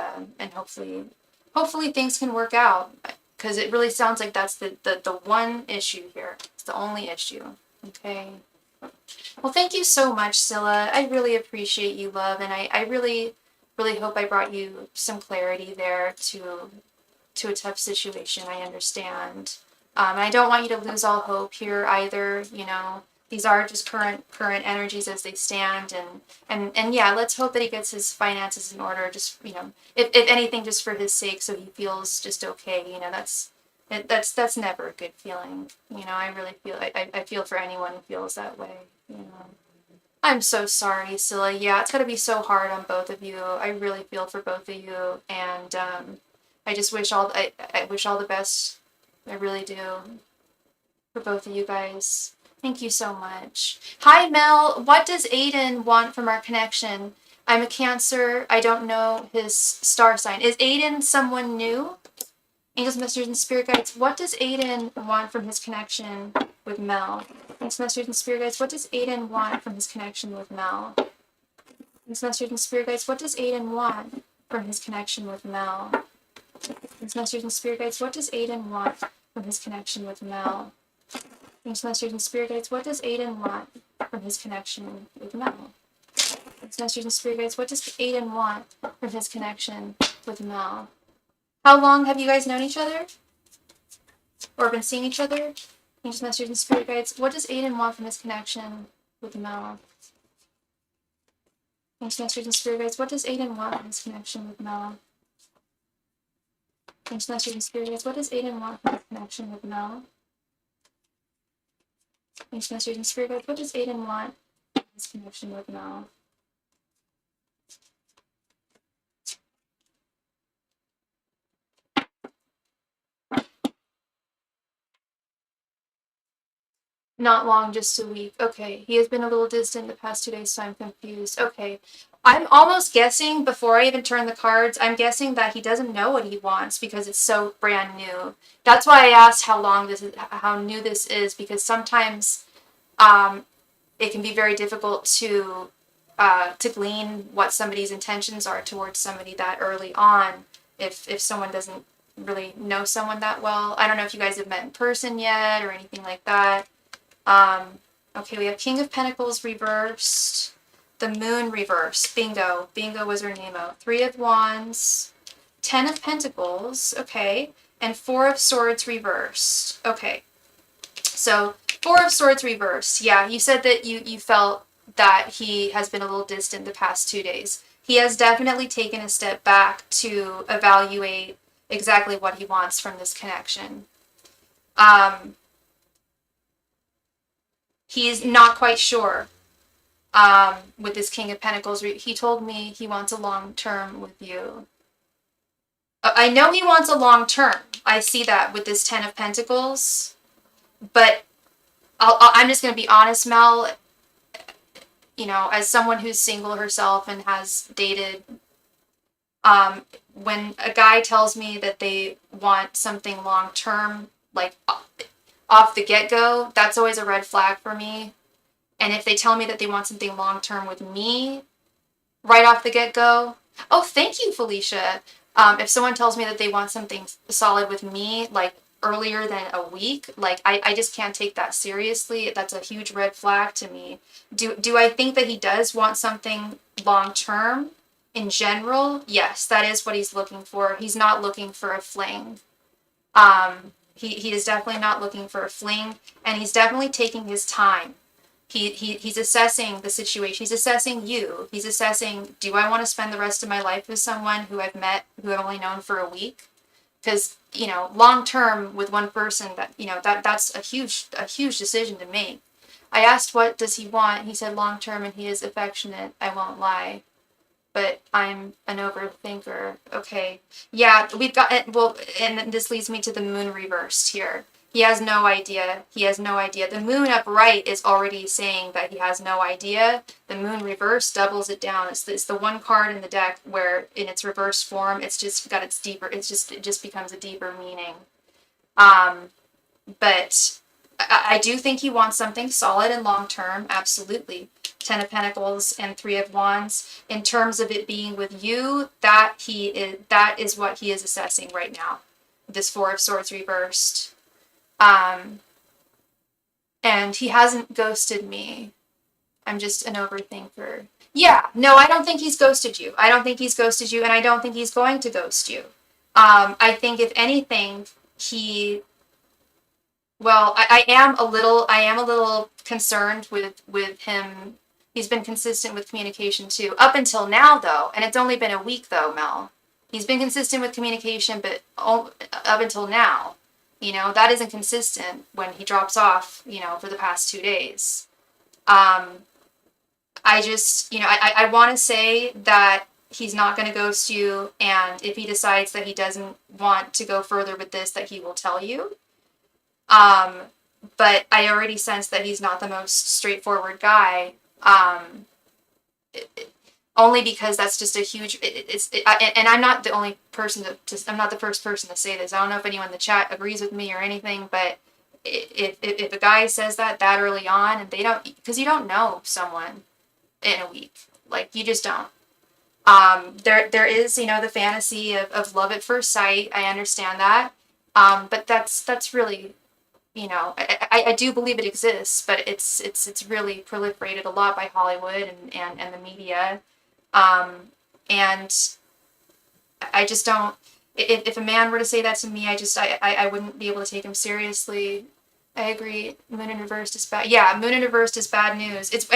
hopefully things can work out, because it really sounds like that's the one issue here. It's the only issue. Okay. Well, thank you so much, Scylla. I really appreciate you, love, and I really, really hope I brought you some clarity there to a tough situation. I understand. And I don't want you to lose all hope here either. These are just current energies as they stand, and yeah, let's hope that he gets his finances in order. Just if anything, just for his sake, so he feels just okay. That's never a good feeling. I really feel I feel for anyone who feels that way. I'm so sorry, Scylla. Yeah, it's gotta be so hard on both of you. I really feel for both of you, and I just wish I wish all the best I really do. For both of you guys. Thank you so much. Hi, Mel. What does Aiden want from our connection? I'm a Cancer. I don't know his star sign. Is Aiden someone new? Angels, messengers, and spirit guides. What does Aiden want from his connection with Mel? Angels, messengers, and spirit guides. What does Aiden want from his connection with Mel? Angels, messengers, and spirit guides. What does Aiden want from his connection with Mel? Angels, messengers, and spirit guides. What does Aiden want from his connection with Mel? Angels, messengers, and spirit guides. What does Aiden want from his connection with Mel? Angels, messengers, and spirit guides. What does Aiden want from his connection with Mel? How long have you guys known each other? Or been seeing each other? Angels, messengers, and spirit guides. What does Aiden want from his connection with Mel? Angels, messengers, and spirit guides. What does Aiden want from his connection with Mel? Angels, messengers, and spirit guides. What does Aiden want from his connection with Mel? Angels, messengers, and spirit guides. What does Aiden want from his connection with Mel? Not long, just a week. Okay. He has been a little distant the past 2 days, so I'm confused. Okay. I'm almost guessing, before I even turn the cards, I'm guessing that he doesn't know what he wants because it's so brand new. That's why I asked how new this is, because sometimes it can be very difficult to glean what somebody's intentions are towards somebody that early on if someone doesn't really know someone that well. I don't know if you guys have met in person yet or anything like that. Okay, we have King of Pentacles reversed, the Moon reversed, bingo, bingo was her name-o, 3 of Wands, 10 of Pentacles, okay, and 4 of Swords reversed, okay. So, 4 of Swords reversed, yeah, you said that you felt that he has been a little distant the past 2 days. He has definitely taken a step back to evaluate exactly what he wants from this connection. He's not quite sure with this King of Pentacles. He told me he wants a long term with you. I know he wants a long term. I see that with this 10 of Pentacles. But I'm just going to be honest, Mel. You know, as someone who's single herself and has dated, when a guy tells me that they want something long term, like off the get-go, that's always a red flag for me. And if they tell me that they want something long-term with me right off the get-go, oh, thank you, Felicia. If someone tells me that they want something solid with me, like earlier than a week, like I just can't take that seriously. That's a huge red flag to me. Do I think that he does want something long-term in general? Yes, that is what he's looking for. He's not looking for a fling. He is definitely not looking for a fling, and he's definitely taking his time. He's assessing the situation. He's assessing you. He's assessing, do I want to spend the rest of my life with someone who I've met, who I've only known for a week? Because, you know, long term with one person, that, you know, that's a huge decision to make. I asked what does he want. He said long term, and he is affectionate. I won't lie. But I'm an overthinker. Okay. Yeah, we've got, well, and this leads me to the Moon reversed here. He has no idea. He has no idea. The Moon upright is already saying that he has no idea. The Moon reversed doubles it down. It's the one card in the deck where in its reverse form, it's just got its deeper, it just becomes a deeper meaning. But I do think he wants something solid and long-term, absolutely. 10 of Pentacles and 3 of Wands. In terms of it being with you, that is what he is assessing right now. This 4 of Swords reversed. And he hasn't ghosted me. I'm just an overthinker. Yeah, no, I don't think he's ghosted you. I don't think he's ghosted you, and I don't think he's going to ghost you. I think if anything, well, I am a little concerned with him. He's been consistent with communication too, up until now though, and it's only been a week though, Mel. He's been consistent with communication, but up until now, you know, that isn't consistent when he drops off, you know, for the past 2 days. I just, you know, I want to say that he's not going to ghost you, and if he decides that he doesn't want to go further with this, that he will tell you. But I already sense that he's not the most straightforward guy. Um, Only because that's just a huge. And I'm not the only person I'm not the first person to say this. I don't know if anyone in the chat agrees with me or anything, but if a guy says that early on and they don't, because you don't know someone in a week, like you just don't. There is, the fantasy of love at first sight. I understand that. But that's really, I do believe it exists, but it's really proliferated a lot by Hollywood and the media. And I just don't, if a man were to say that to me, I wouldn't be able to take him seriously. I agree. Moon in reversed is bad. Yeah, Moon in reversed is bad news. It's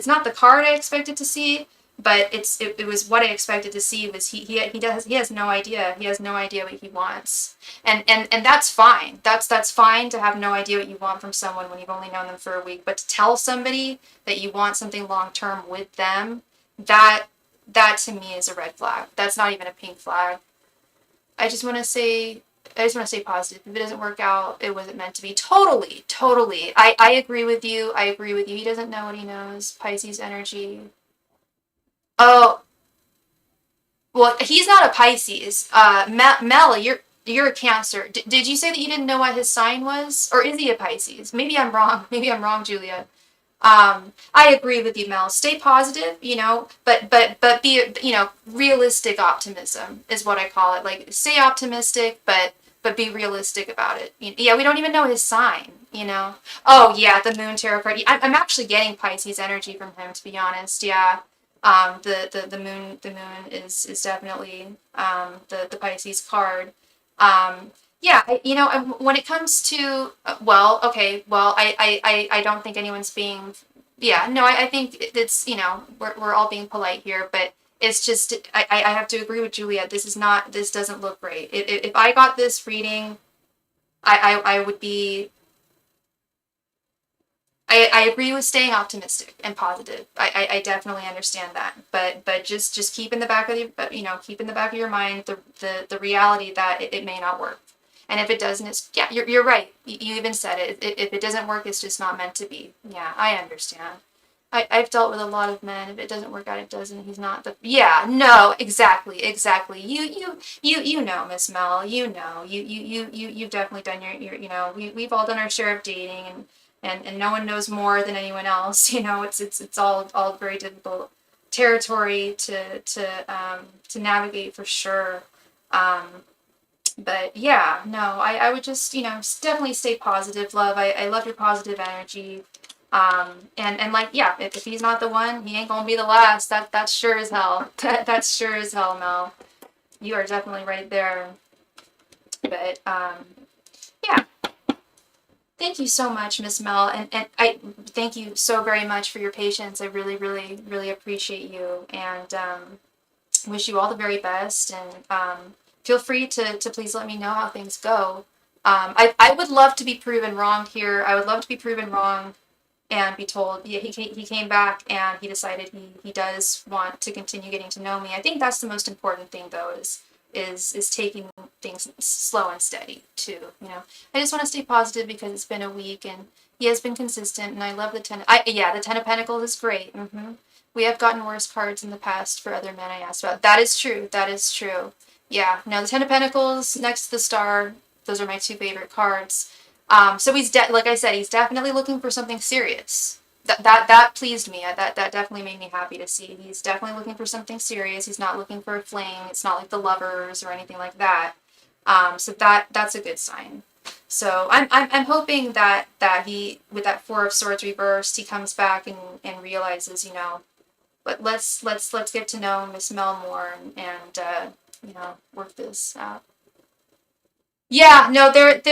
not the card I expected to see, but it was what I expected to see. Was he has no idea. He has no idea what he wants, and that's fine. That's fine to have no idea what you want from someone when you've only known them for a week. But to tell somebody that you want something long term with them, that to me is a red flag. That's not even a pink flag. I just want to say positive. If it doesn't work out, it wasn't meant to be. Totally, totally. I agree with you. I agree with you. He doesn't know what he knows. Pisces energy. Oh, well, he's not a Pisces. Mel, you're a Cancer. Did you say that you didn't know what his sign was? Or is he a Pisces? Maybe I'm wrong. Maybe I'm wrong, Julia. I agree with you, Mel. Stay positive, but be, realistic optimism is what I call it. Like, stay optimistic, but be realistic about it. Yeah, we don't even know his sign, Oh, yeah, the moon tarot card. I'm actually getting Pisces energy from him, to be honest. Yeah. The moon is definitely, the Pisces card. Yeah, when it comes to, I don't think anyone's being, yeah, no, I think it's, we're all being polite here, but it's just, I have to agree with Juliet. This doesn't look great. If I got this reading, I would be, I agree with staying optimistic and positive. I definitely understand that, but just keep in the back of keep in the back of your mind the reality that it may not work. And if it doesn't, you're right. You even said it. If it doesn't work, it's just not meant to be. Yeah, I understand. I've dealt with a lot of men. If it doesn't work out, it doesn't. He's not the. Yeah, no, exactly. You know, Miss Mel. You've definitely done your. We've all done our share of dating, and no one knows more than anyone else. It's all very difficult territory to navigate for sure. But yeah, no, I would just, definitely stay positive, love. I love your positive energy. And like, yeah, if he's not the one, he ain't gonna be the last. That's sure as hell. That's sure as hell, Mel. You are definitely right there. But, yeah. Thank you so much, Miss Mel. And I thank you so very much for your patience. I really, really, really appreciate you. And, wish you all the very best. And, feel free to please let me know how things go. I would love to be proven wrong here. I would love to be proven wrong and be told, yeah, he came back and he decided he does want to continue getting to know me. I think that's the most important thing, though, is taking things slow and steady too. I just want to stay positive because it's been a week and he has been consistent, and I love the the Ten of Pentacles is great. We have gotten worse cards in the past for other men I asked about. That is true. That is true. Yeah. No, the Ten of Pentacles next to the Star. Those are my two favorite cards. So he's like I said, he's definitely looking for something serious. That pleased me. That definitely made me happy to see. He's definitely looking for something serious. He's not looking for a fling. It's not like the Lovers or anything like that. So that's a good sign. So I'm hoping that he, with that Four of Swords reversed, he comes back and realizes, but let's get to know Miss Mel more and work this out. Yeah, no, there's,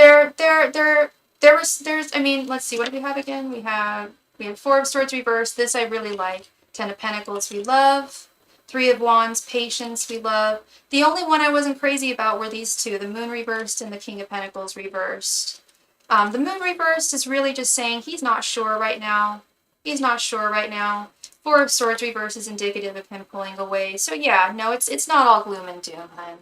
I mean, let's see, what do we have again? We have Four of Swords reversed. This I really like. Ten of Pentacles we love. Three of Wands, Patience we love. The only one I wasn't crazy about were these two, the Moon reversed and the King of Pentacles reversed. The Moon reversed is really just saying he's not sure right now. He's not sure right now. Four of Swords reversed is indicative of him pulling away. So yeah, no, it's not all gloom and doom, hun.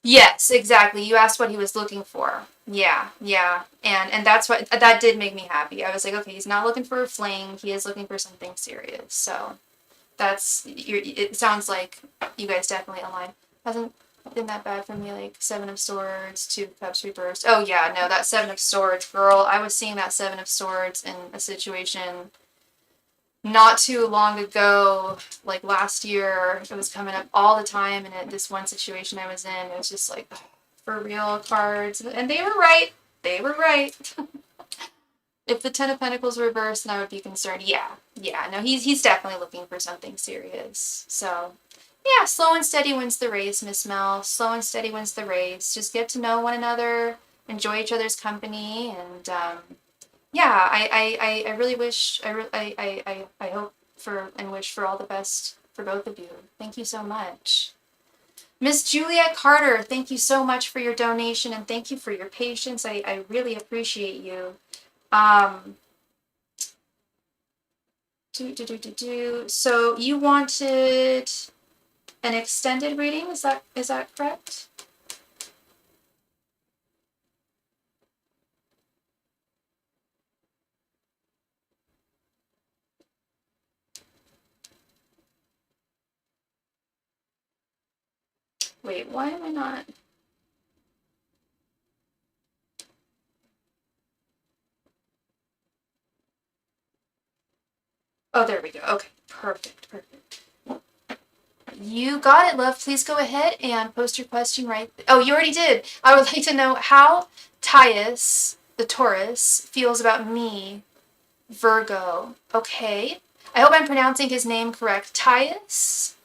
Yes, exactly. You asked what he was looking for. Yeah, yeah. And that's what, that did make me happy. I was like, okay, he's not looking for a fling. He is looking for something serious. So it sounds like you guys definitely align. Hasn't been that bad for me, like Seven of Swords, Two of Cups reversed. Oh yeah, no, that Seven of Swords, girl. I was seeing that Seven of Swords in a situation not too long ago, like last year. It was coming up all the time, and this one situation I was in, it was just like, for real, cards. And they were right. They were right. If the Ten of Pentacles reversed, then I would be concerned. Yeah, yeah. No, he's definitely looking for something serious. So, yeah, slow and steady wins the race, Miss Mel. Slow and steady wins the race. Just get to know one another, enjoy each other's company, and yeah, I really wish, I hope for and wish for all the best for both of you. Thank you so much. Miss Juliet Carter, thank you so much for your donation, and thank you for your patience. I really appreciate you. Um, So you wanted an extended reading? Is that correct? Wait, why am I not? Oh, there we go. Okay, perfect, perfect. You got it, love. Please go ahead and post your question right. Oh, you already did. I would like to know how Tias, the Taurus, feels about me, Virgo. Okay. I hope I'm pronouncing his name correct. Tias.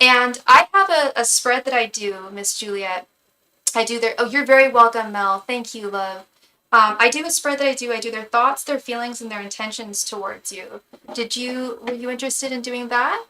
And I have a spread that I do, Miss Juliet. I do their, oh, you're very welcome, Mel. Thank you, love. I do a spread that I do their thoughts, their feelings, and their intentions towards you. Were you interested in doing that?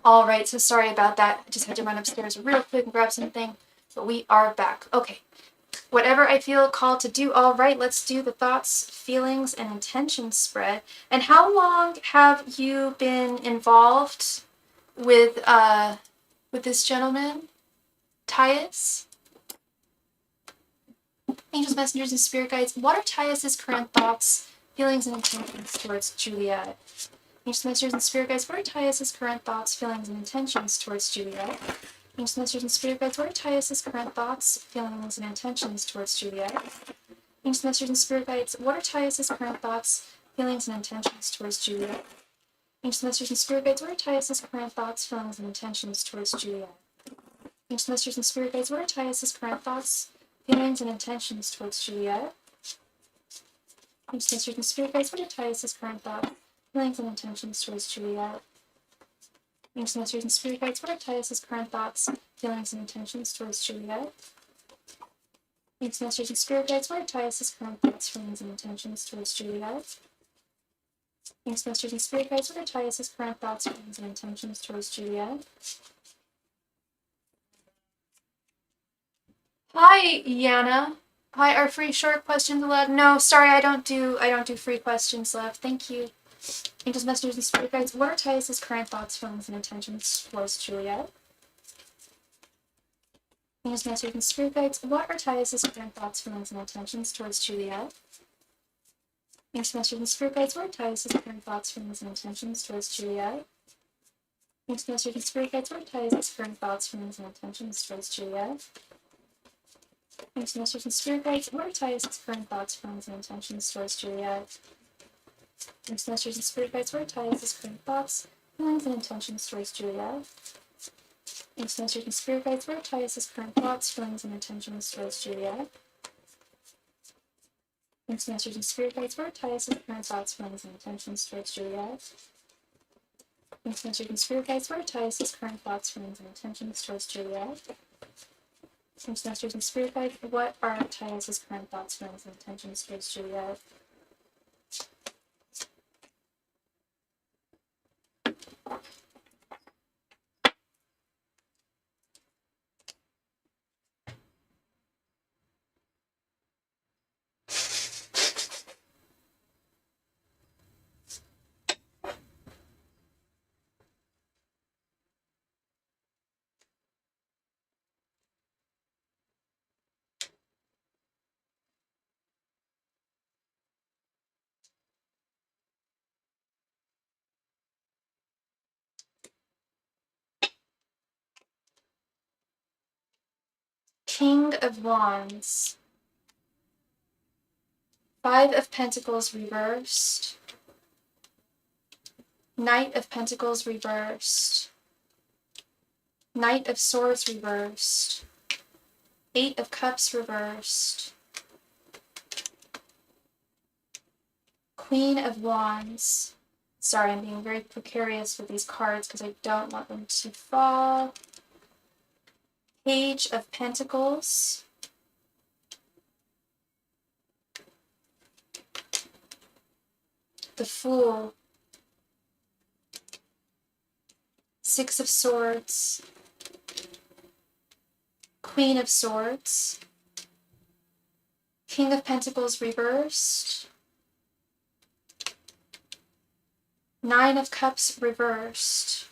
All right, so sorry about that. I just had to run upstairs real quick and grab something, but we are back. Okay, whatever I feel called to do. All right, let's do the thoughts, feelings, and intentions spread. And how long have you been involved with this gentleman, Tyus? Angels, messengers, and spirit guides. What are Tyus's current thoughts, feelings, and intentions towards Juliet? Angels, messengers, and spirit guides. What are Tyus's current thoughts, feelings, and intentions towards Juliet? Angels, messengers, and spirit guides. What are Tyus's current thoughts, feelings, and intentions towards Juliet? Angels, messengers, and spirit guides. What are Tyus's current thoughts, feelings, and intentions towards Juliet? Angels, messengers, and spirit guides. What are Tyus's current thoughts, feelings, and intentions towards Juliet? Angels, messengers, and spirit guides. What are Tyus's current thoughts, feelings, and intentions towards Juliet? Angels, messengers, and spirit guides. What are Tyus's current thoughts, feelings, and intentions towards Juliet? Angels, messengers, and spirit guides. What are Tyus's current thoughts, feelings, and intentions towards Juliet? Angels, messengers, and spirit guides. What are Tyus's current thoughts, feelings, and intentions towards Juliet? Angels, messengers, and spirit guides. What are Tyus's current thoughts, feelings, and intentions towards Juliet? Hi, Yana. Hi, are free short questions allowed? No, sorry, I don't do free questions, love. Thank you. Angels, messengers, and spirit guides. What are Tyus's current thoughts, feelings, and intentions towards Juliet? Venus, Masters, and Spirit Guides. What are Tyus's current thoughts, feelings, and intentions towards Juliet? Venus, Masters, and Spirit Guides. What are Tyus's current thoughts, feelings, and intentions towards Juliet? Venus, Masters, and Spirit Guides. What are Tyus's current thoughts, feelings, and intentions towards Juliet? Venus, Masters, and Spirit Guides. What are Tyus's current thoughts, feelings, and intentions towards Juliet? Venus, Masters, and Spirit Guides. What are Tyus's current thoughts, feelings, and intentions towards Juliet? Venus, Masters, and Spirit Guides. What are Tyus's current thoughts, feelings, and intentions towards Juliet? Venus, Masters, and Spirit Guides. What are Tyus's current thoughts, feelings, and intentions towards Juliet? Venus, Masters, and Spirit Guides. What are Tyus's current thoughts, feelings, and intentions towards Juliet? Venus, Masters, and Spirit Guides. What are Tyus's current thoughts, feelings, and intentions towards Juliet? King of Wands. 5 of Pentacles reversed. Knight of Pentacles reversed. Knight of Swords reversed. 8 of Cups reversed. Queen of Wands. Sorry, I'm being very precarious with these cards because I don't want them to fall. Page of Pentacles. The Fool. 6 of Swords. Queen of Swords. King of Pentacles reversed. 9 of Cups reversed.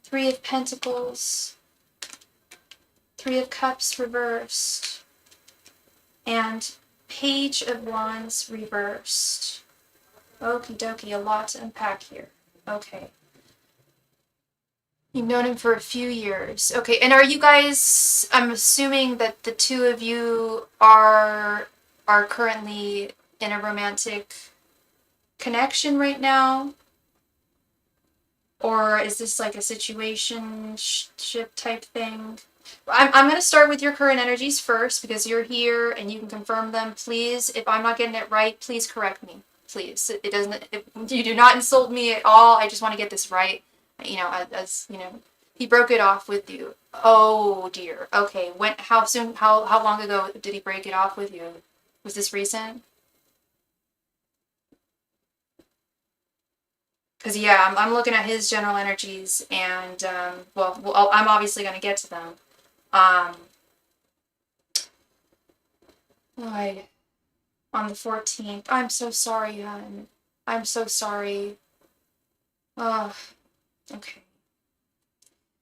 3 of Pentacles. 3 of Cups reversed. And Page of Wands reversed. Okie dokie, a lot to unpack here. Okay. You've known him for a few years. Okay, and are you guys, I'm assuming that the two of you are currently in a romantic connection right now? Or is this like a situationship type thing? I'm going to start with your current energies first because you're here and you can confirm them. Please, if I'm not getting it right, please correct me. Please. You do not insult me at all. I just want to get this right. You know, as you know, he broke it off with you. Oh dear. Okay. How long ago did he break it off with you? Was this recent? Because yeah, I'm looking at his general energies, and well, I'm obviously going to get to them. On the 14th. I'm so sorry, hon. I'm so sorry. Oh, okay.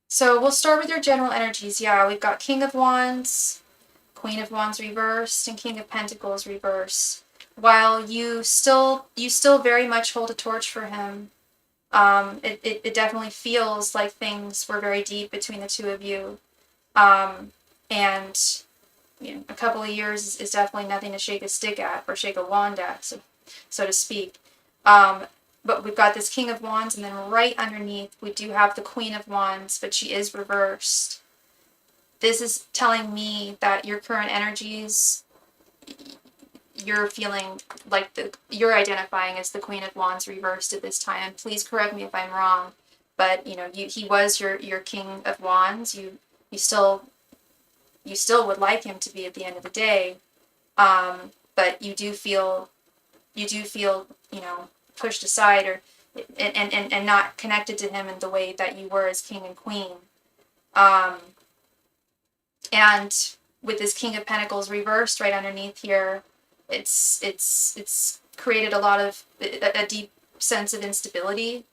So we'll start with your general energies. Yeah, we've got King of Wands, Queen of Wands reversed, and King of Pentacles reversed. While you still very much hold a torch for him, it definitely feels like things were very deep between the two of you. And you know, a couple of years is definitely nothing to shake a stick at or shake a wand at, so to speak. But we've got this King of Wands, and then right underneath we do have the Queen of Wands, but she is reversed. This is telling me that your current energies, you're feeling like you're identifying as the Queen of Wands reversed at this time. Please correct me if I'm wrong, but you know, he was your King of Wands. You still would like him to be at the end of the day, but you do feel, you know, pushed aside or and not connected to him in the way that you were as king and queen. And with this King of Pentacles reversed right underneath here, it's created a lot of a deep sense of instability,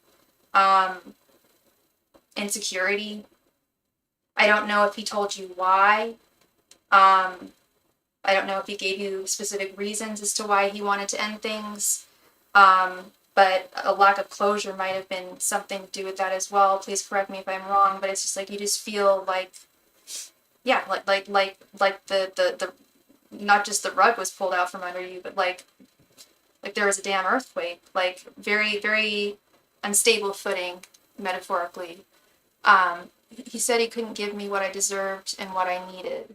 insecurity. I don't know if he told you why. I don't know if he gave you specific reasons as to why he wanted to end things. But a lack of closure might have been something to do with that as well. Please correct me if I'm wrong, but it's just like you just feel like, yeah, like the not just the rug was pulled out from under you, but like there was a damn earthquake, like very, very unstable footing, metaphorically. He said he couldn't give me what I deserved and what I needed.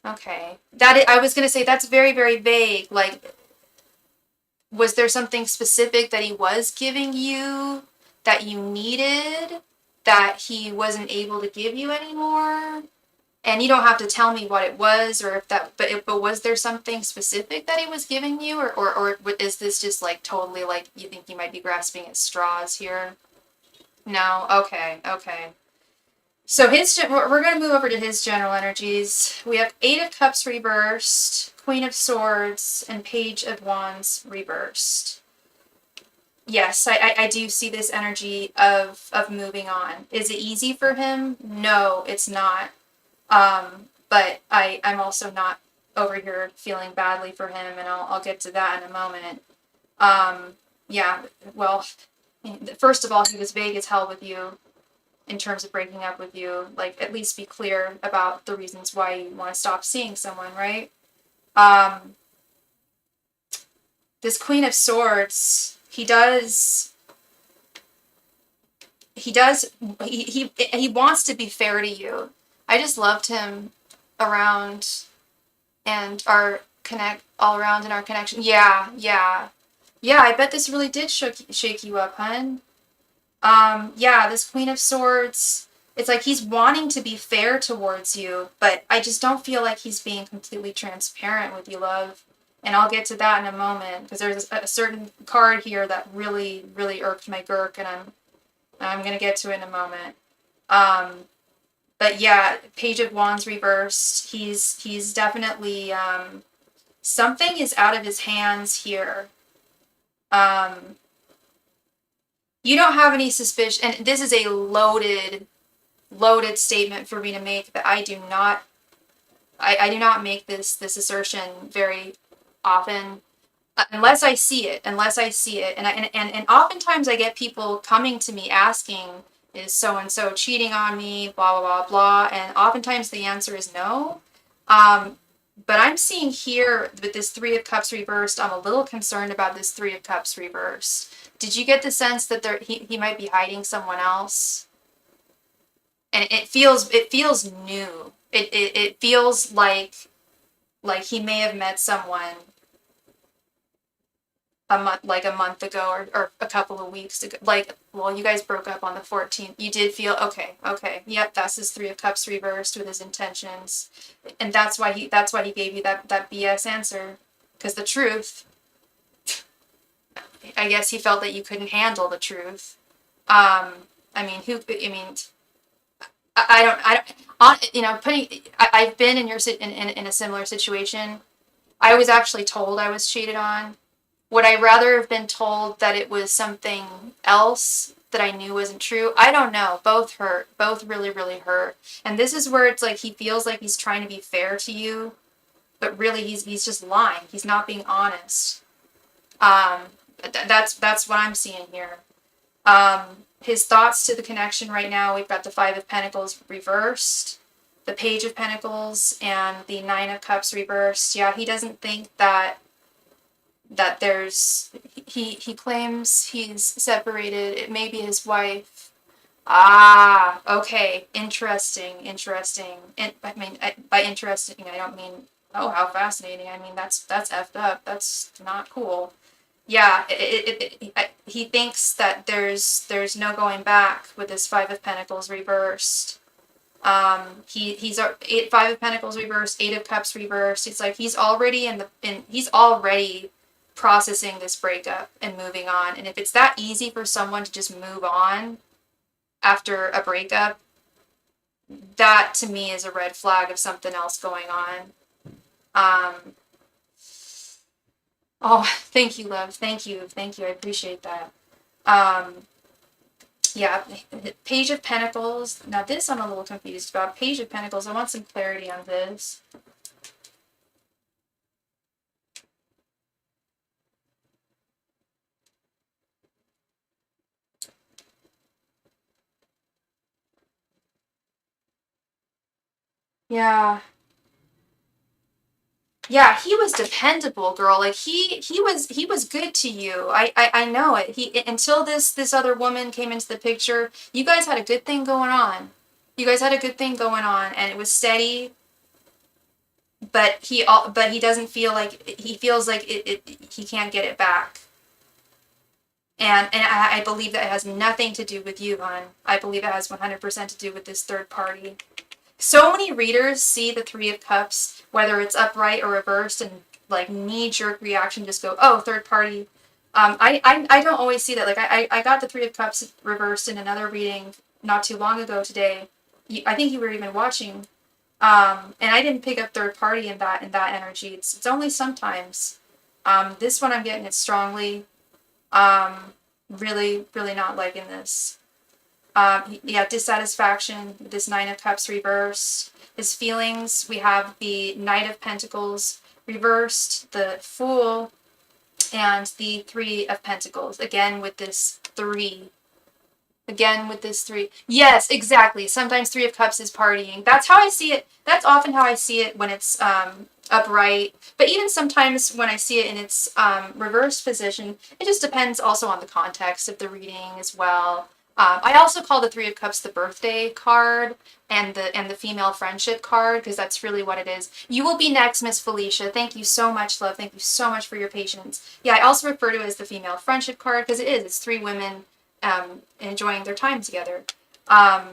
Okay. I was going to say that's very, very vague. Like, was there something specific that he was giving you that you needed that he wasn't able to give you anymore? And you don't have to tell me what it was or if that, but was there something specific that he was giving you, or is this just like totally like you think you might be grasping at straws here? No? Okay, okay. So we're going to move over to his general energies. We have Eight of Cups reversed, Queen of Swords, and Page of Wands reversed. Yes, I do see this energy of moving on. Is it easy for him? No, it's not. But I'm also not over here feeling badly for him, and I'll get to that in a moment. Yeah, well, first of all, he was vague as hell with you in terms of breaking up with you. Like, at least be clear about the reasons why you want to stop seeing someone, right? This Queen of Swords, he wants to be fair to you. I just loved him around and our all around in our connection. Yeah, yeah. Yeah, I bet this really did shake you up, hun. Yeah, this Queen of Swords, it's like he's wanting to be fair towards you, but I just don't feel like he's being completely transparent with you, love. And I'll get to that in a moment, because there's a certain card here that really, really irked my gurk, and I'm gonna get to it in a moment. But yeah, Page of Wands reversed. He's definitely something is out of his hands here. You don't have any suspicion, and this is a loaded statement for me to make, that I do not make this assertion very often, unless I see it, and oftentimes I get people coming to me asking, is so and so cheating on me, blah blah blah blah, and oftentimes the answer is no. But I'm seeing here with this Three of Cups reversed, I'm a little concerned about this Three of Cups reversed. Did you get the sense that he might be hiding someone else? And it feels new. It feels like he may have met someone a month ago, or a couple of weeks ago. Like, well, you guys broke up on the 14th. You did feel okay. Yep, that's his Three of Cups reversed with his intentions. And that's why he gave you that BS answer. Because the truth, I guess he felt that you couldn't handle the truth. I mean, I've been in in a similar situation. I was actually told I was cheated on. Would I rather have been told that it was something else that I knew wasn't true? I don't know. Both hurt. Both really, really hurt. And this is where it's like he feels like he's trying to be fair to you, but really he's just lying. He's not being honest. That's what I'm seeing here. His thoughts to the connection right now, we've got the Five of Pentacles reversed, the Page of Pentacles, and the Nine of Cups reversed. Yeah, he doesn't think that there's, he claims he's separated. It may be his wife. Ah, okay. Interesting. And I mean, by interesting, I don't mean, oh, how fascinating. I mean, that's effed up. That's not cool. Yeah, he thinks that there's no going back with this Five of Pentacles reversed. He's Five of Pentacles reversed, Eight of Cups reversed. It's like he's already he's already processing this breakup and moving on. And if it's that easy for someone to just move on after a breakup, that to me is a red flag of something else going on. Oh, thank you, love. Thank you. I appreciate that. Yeah, Page of Pentacles. Now this I'm a little confused about. Page of Pentacles. I want some clarity on this. Yeah. Yeah, he was dependable, girl. Like he was good to you. I know it. He until this other woman came into the picture, you guys had a good thing going on. You guys had a good thing going on, and it was steady. But he doesn't feel like he feels like he can't get it back. And I believe that it has nothing to do with you, hon. I believe it has 100% to do with this third party. So many readers see the Three of Cups, whether it's upright or reversed, and like knee-jerk reaction, just go, oh, third party. I don't always see that. Like I got the Three of Cups reversed in another reading not too long ago today. I think you were even watching. And I didn't pick up third party in that energy. It's only sometimes. This one I'm getting it strongly. Really, really not liking this. Yeah, dissatisfaction, this Nine of Cups reversed. His feelings, we have the Knight of Pentacles reversed, the Fool, and the Three of Pentacles. Again with this 3. Again with this 3. Yes, exactly. Sometimes Three of Cups is partying. That's how I see it. That's often how I see it when it's upright. But even sometimes when I see it in its reversed position, it just depends also on the context of the reading as well. I also call the Three of Cups the birthday card and the female friendship card, because that's really what it is. You will be next, Miss Felicia. Thank you so much, love. Thank you so much for your patience. Yeah, I also refer to it as the female friendship card because it is. It's 3 women enjoying their time together. But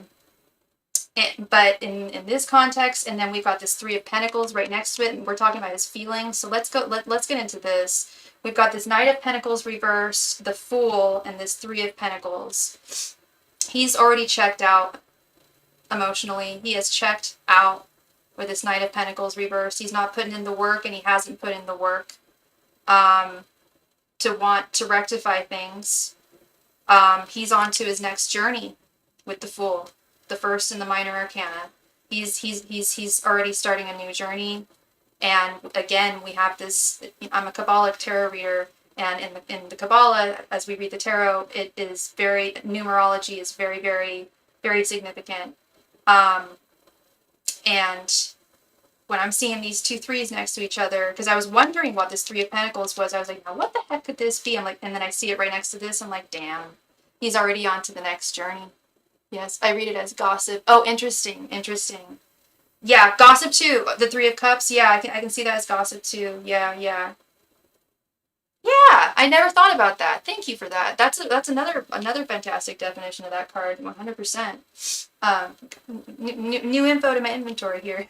in this context, and then we've got this Three of Pentacles right next to it, and we're talking about his feelings. So let's get into this. We've got this Knight of Pentacles reversed, the Fool, and this Three of Pentacles. He's already checked out emotionally. He has checked out with this Knight of Pentacles reversed. He's not putting in the work, and he hasn't put in the work to want to rectify things. He's on to his next journey with the Fool, the first in the Minor Arcana. He's already starting a new journey. And again, we have this, I'm a Kabbalic tarot reader, and in the Kabbalah, as we read the tarot, it is very, numerology is very, very, very significant. And when I'm seeing these 2 3s next to each other, because I was wondering what this Three of Pentacles was, I was like, now what the heck could this be? I'm like, and then I see it right next to this, I'm like, damn, he's already on to the next journey. Yes, I read it as gossip. Oh, interesting. Yeah, gossip too. The Three of Cups. Yeah, I can see that as gossip too. Yeah. Yeah, I never thought about that. Thank you for that. That's another fantastic definition of that card. 100%. New info to my inventory here.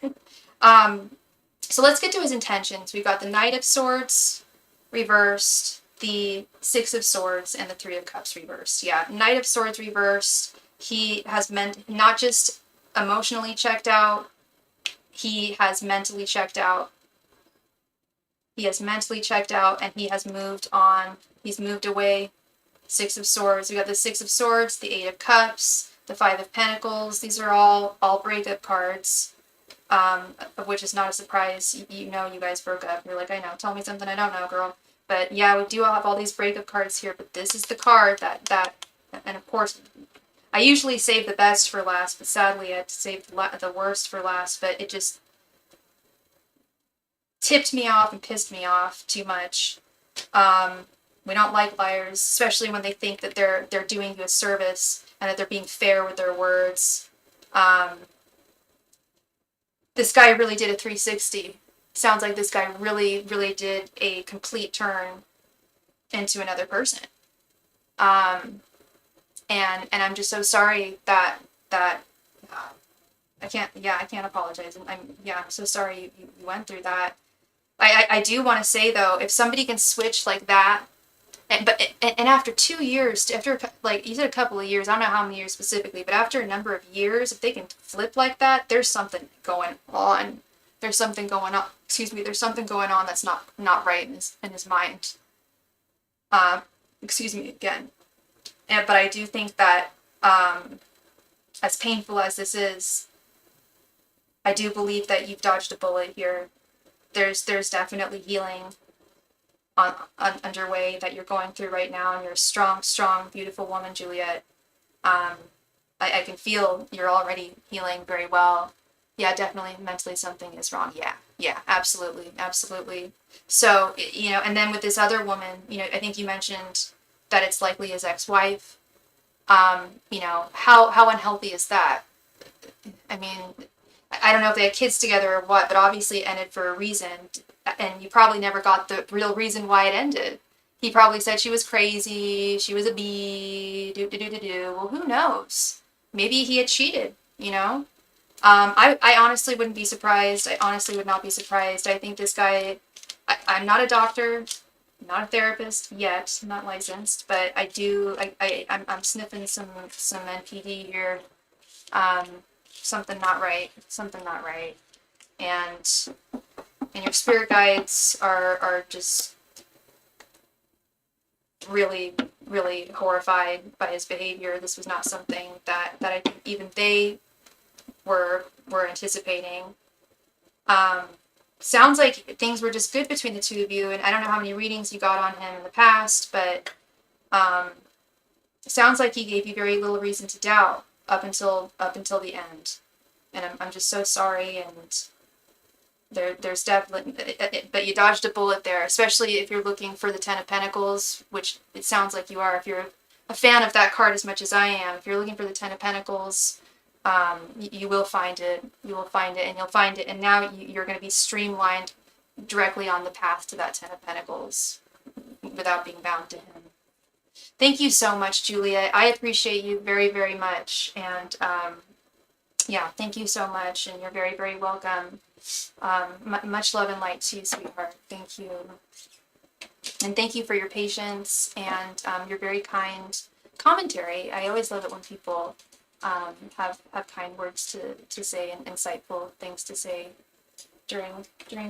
So let's get to his intentions. We've got the Knight of Swords reversed, the Six of Swords, and the Three of Cups reversed. Yeah, Knight of Swords reversed. He has not just emotionally checked out, he has mentally checked out. He has mentally checked out, and he has moved on. He's moved away. Six of Swords. We got the Six of Swords, the Eight of Cups, the Five of Pentacles. These are all breakup cards, of which is not a surprise. You know you guys broke up. You're like, I know. Tell me something I don't know, girl. But yeah, we do have all these breakup cards here, but this is the card that and of course, I usually save the best for last, but sadly I had to save the worst for last, but it just tipped me off and pissed me off too much. We don't like liars, especially when they think that they're doing you a service and that they're being fair with their words. This guy really did a 360. Sounds like this guy really, really did a complete turn into another person. And I'm just so sorry that I can't apologize. I'm so sorry you went through that. I do want to say though, if somebody can switch like that, and after 2 years, after like you said a couple of years, I don't know how many years specifically, but after a number of years, if they can flip like that, there's something going on. There's something going on. There's something going on that's not right in his mind. Excuse me again. But I do think that As painful as this is, I do believe that you've dodged a bullet here. There's definitely healing underway that you're going through right now, and you're a strong, strong, beautiful woman, Juliet. I can feel you're already healing very well. Yeah, definitely mentally something is wrong. Yeah, absolutely, absolutely. So, and then with this other woman, I think you mentioned that it's likely his ex-wife. How unhealthy is that? I mean, I don't know if they had kids together or what, but obviously it ended for a reason, and you probably never got the real reason why it ended. He probably said she was crazy, she was a bee, do. Well, who knows? Maybe he had cheated, I honestly wouldn't be surprised. I honestly would not be surprised. I think this guy, I'm not a doctor, not a therapist yet, I'm not licensed, but I'm sniffing some NPD here. Something not right. Something not right. And your spirit guides are just really, really horrified by his behavior. This was not something that I think even they were anticipating. Sounds like things were just good between the two of you, and I don't know how many readings you got on him in the past, but sounds like he gave you very little reason to doubt up until the end. And I'm just so sorry, and there's definitely, but you dodged a bullet there, especially if you're looking for the Ten of Pentacles, which it sounds like you are. If you're a fan of that card as much as I am, if you're looking for the Ten of Pentacles, you will find it. You will find it, and you'll find it, and now you're going to be streamlined directly on the path to that Ten of Pentacles without being bound to him. Thank you so much, Julia. I appreciate you very, very much, and yeah, thank you so much, and you're very, very welcome. Much love and light to you, sweetheart. Thank you. And thank you for your patience and your very kind commentary. I always love it when people have kind words to say and insightful things to say during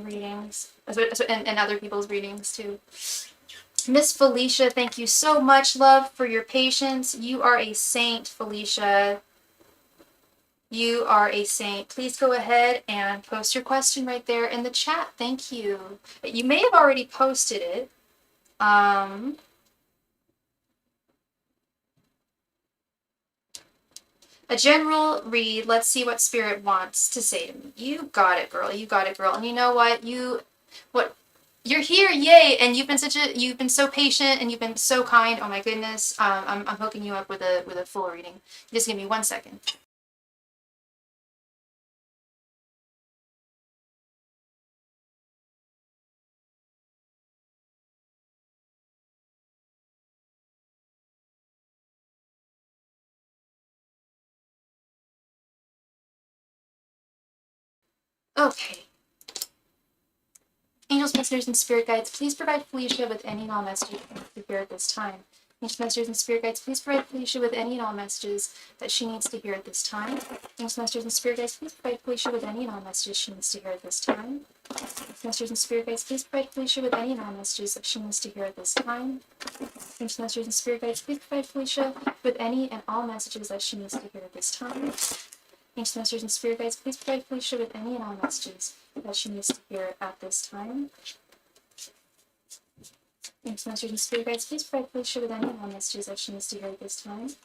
readings, and other people's readings too. Miss Felicia, thank you so much, love, for your patience. You are a saint, Felicia. You are a saint. Please go ahead and post your question right there in the chat. Thank you. You may have already posted it. A general read. Let's see what Spirit wants to say to me. You got it, girl. You got it, girl. And you know what? You're here, yay! And you've been so patient, and you've been so kind. Oh my goodness. I'm hooking you up with a full reading. Just give me 1 second. Okay. Angels, messengers, and spirit guides, please provide Felicia with any and all messages to hear at this time. Angels, messengers, and spirit guides, please provide Felicia with any and all messages that she needs to hear at this time. Angels, messengers, and spirit guides, please provide Felicia with any and all messages she needs to hear at this time. Angels, messengers, and spirit guides, please provide Felicia with any and all messages that she needs to hear at this time. Angels, messengers, and spirit guides, please provide Felicia with any and all messages that she needs to hear at this time. Angels, messengers, and spirit guides, please provide Felicia with any and all messages that she needs to hear at this time. Angels, messengers, and spirit guides, please provide Felicia with any and all messages that she needs to hear at this time.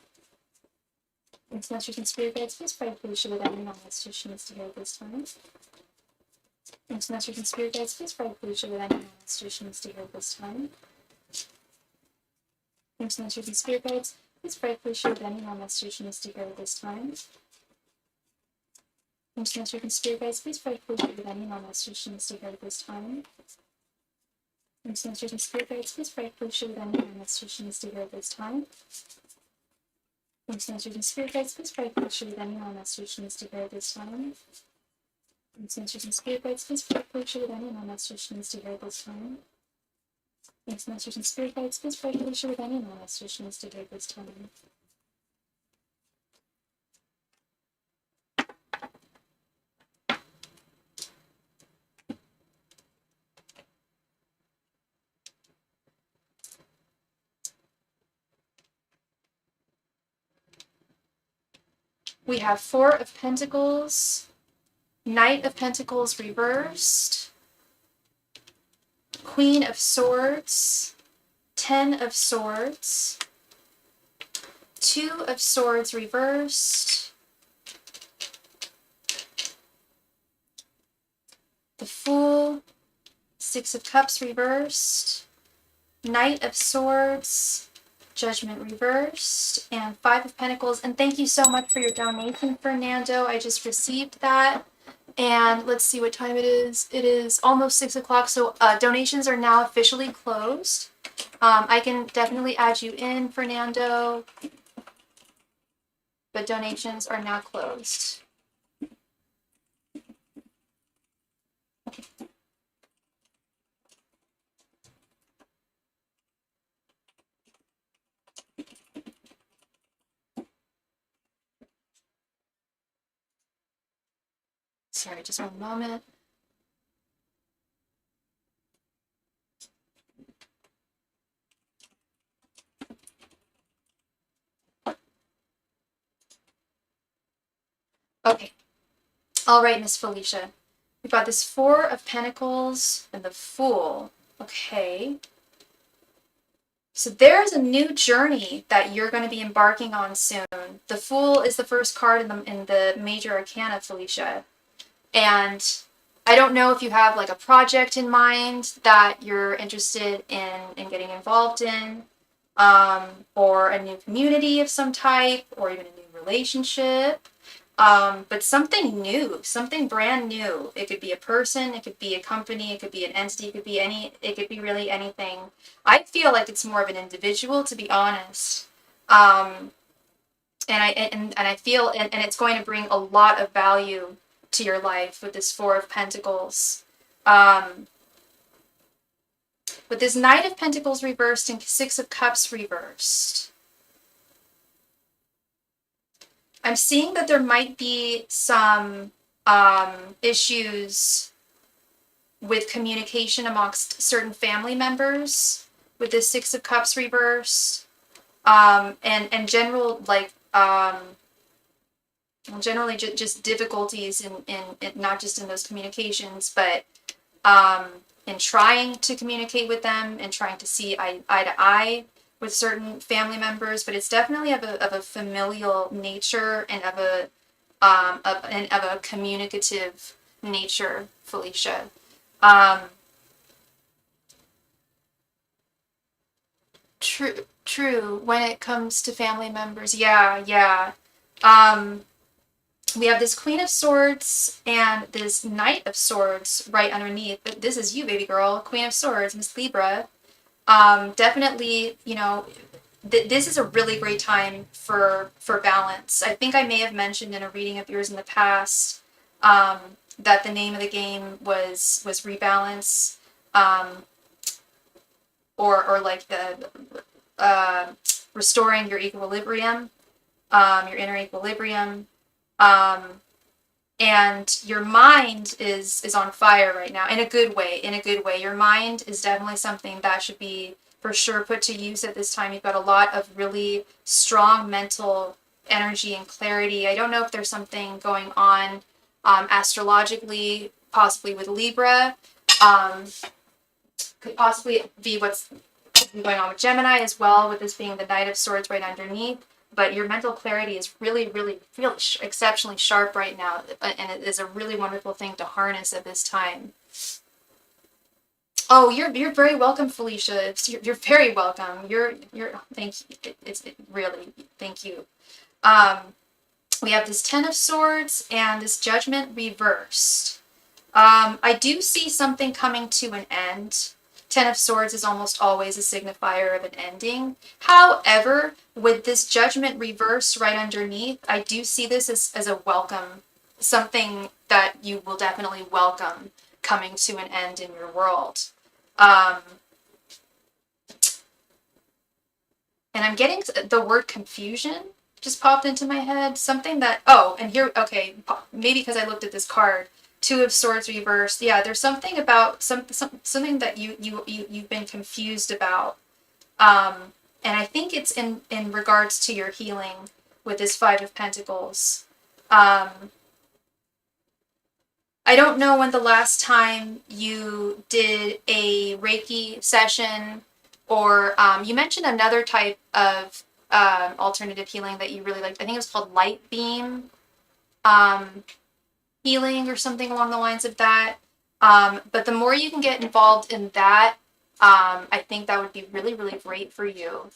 Angels, messengers, and spirit guides, please provide Felicia with any and all messages she needs to hear at this time. Angels, messengers, and spirit guides, please provide Felicia with any and all messages she needs to hear at this time. Angels, messengers, and spirit guides, please provide Felicia with any and all messages she needs to hear at this time. Angels, messengers, and spirit guides, please provide Felicia with any and all messages she needs to hear at this time. Angels, messengers, and spirit guides, please provide Felicia with any and all messages she needs to hear at this time. Angels, messengers, and spirit guides, please provide Felicia with any and all messages she needs to hear at this time. Angels, messengers, and spirit guides, please provide Felicia with any and all messages she needs to hear at this time. Angels, messengers, and spirit guides, please provide Felicia with any and all messages she needs to hear at this time. We have Four of Pentacles, Knight of Pentacles reversed, Queen of Swords, Ten of Swords, Two of Swords reversed, the Fool, Six of Cups reversed, Knight of Swords, Judgment reversed, and Five of Pentacles. And thank you so much for your donation, Fernando. I just received that. And let's see what time it is. It is almost 6 o'clock, so donations are now officially closed. I can definitely add you in, Fernando, but donations are now closed. Sorry, just one moment. Okay. All right, Miss Felicia. We've got this Four of Pentacles and the Fool. Okay. So there's a new journey that you're going to be embarking on soon. The Fool is the first card in the major arcana, Felicia. And I don't know if you have like a project in mind that you're interested in getting involved in, or a new community of some type, or even a new relationship. But something new, something brand new. It could be a person, it could be a company, it could be an entity, it could be really anything. I feel like it's more of an individual, to be honest. And I feel, and it's going to bring a lot of value to your life with this Four of Pentacles. With this Knight of Pentacles reversed and Six of Cups reversed. I'm seeing that there might be some issues with communication amongst certain family members with this Six of Cups reversed, and general, like, generally just difficulties in not just in those communications, but in trying to communicate with them and trying to see eye to eye with certain family members. But it's definitely of a familial nature and of a communicative nature, Felicia. True. When it comes to family members, yeah. We have this Queen of Swords and this Knight of Swords right underneath. This is you, baby girl. Queen of Swords, Miss Libra. Definitely, you know, this is a really great time for balance. I think I may have mentioned in a reading of yours in the past that the name of the game was Rebalance, or like the restoring your equilibrium, your inner equilibrium. And your mind is on fire right now, in a good way. Your mind is definitely something that should be for sure put to use at this time. You've got a lot of really strong mental energy and clarity. I don't know if there's something going on astrologically, possibly with Libra. Could possibly be what's going on with Gemini as well, with this being the Knight of Swords right underneath. But your mental clarity is really exceptionally sharp right now, and it is a really wonderful thing to harness at this time. Oh, you're very welcome, Felicia. You're very welcome. Thank you. Really, thank you. We have this Ten of Swords and this Judgment reversed. I do see something coming to an end. Ten of Swords is almost always a signifier of an ending. However, with this Judgment reversed right underneath, I do see this as a welcome, something that you will definitely welcome coming to an end in your world. And I'm getting the word confusion just popped into my head. Something that, and here, okay, maybe because I looked at this card. Two of Swords reversed. Yeah, there's something about something that you've been confused about, and I think it's in regards to your healing with this Five of Pentacles. I don't know when the last time you did a Reiki session, or you mentioned another type of alternative healing that you really liked. I think it was called light beam healing or something along the lines of that. But the more you can get involved in that, I think that would be really, really great for you,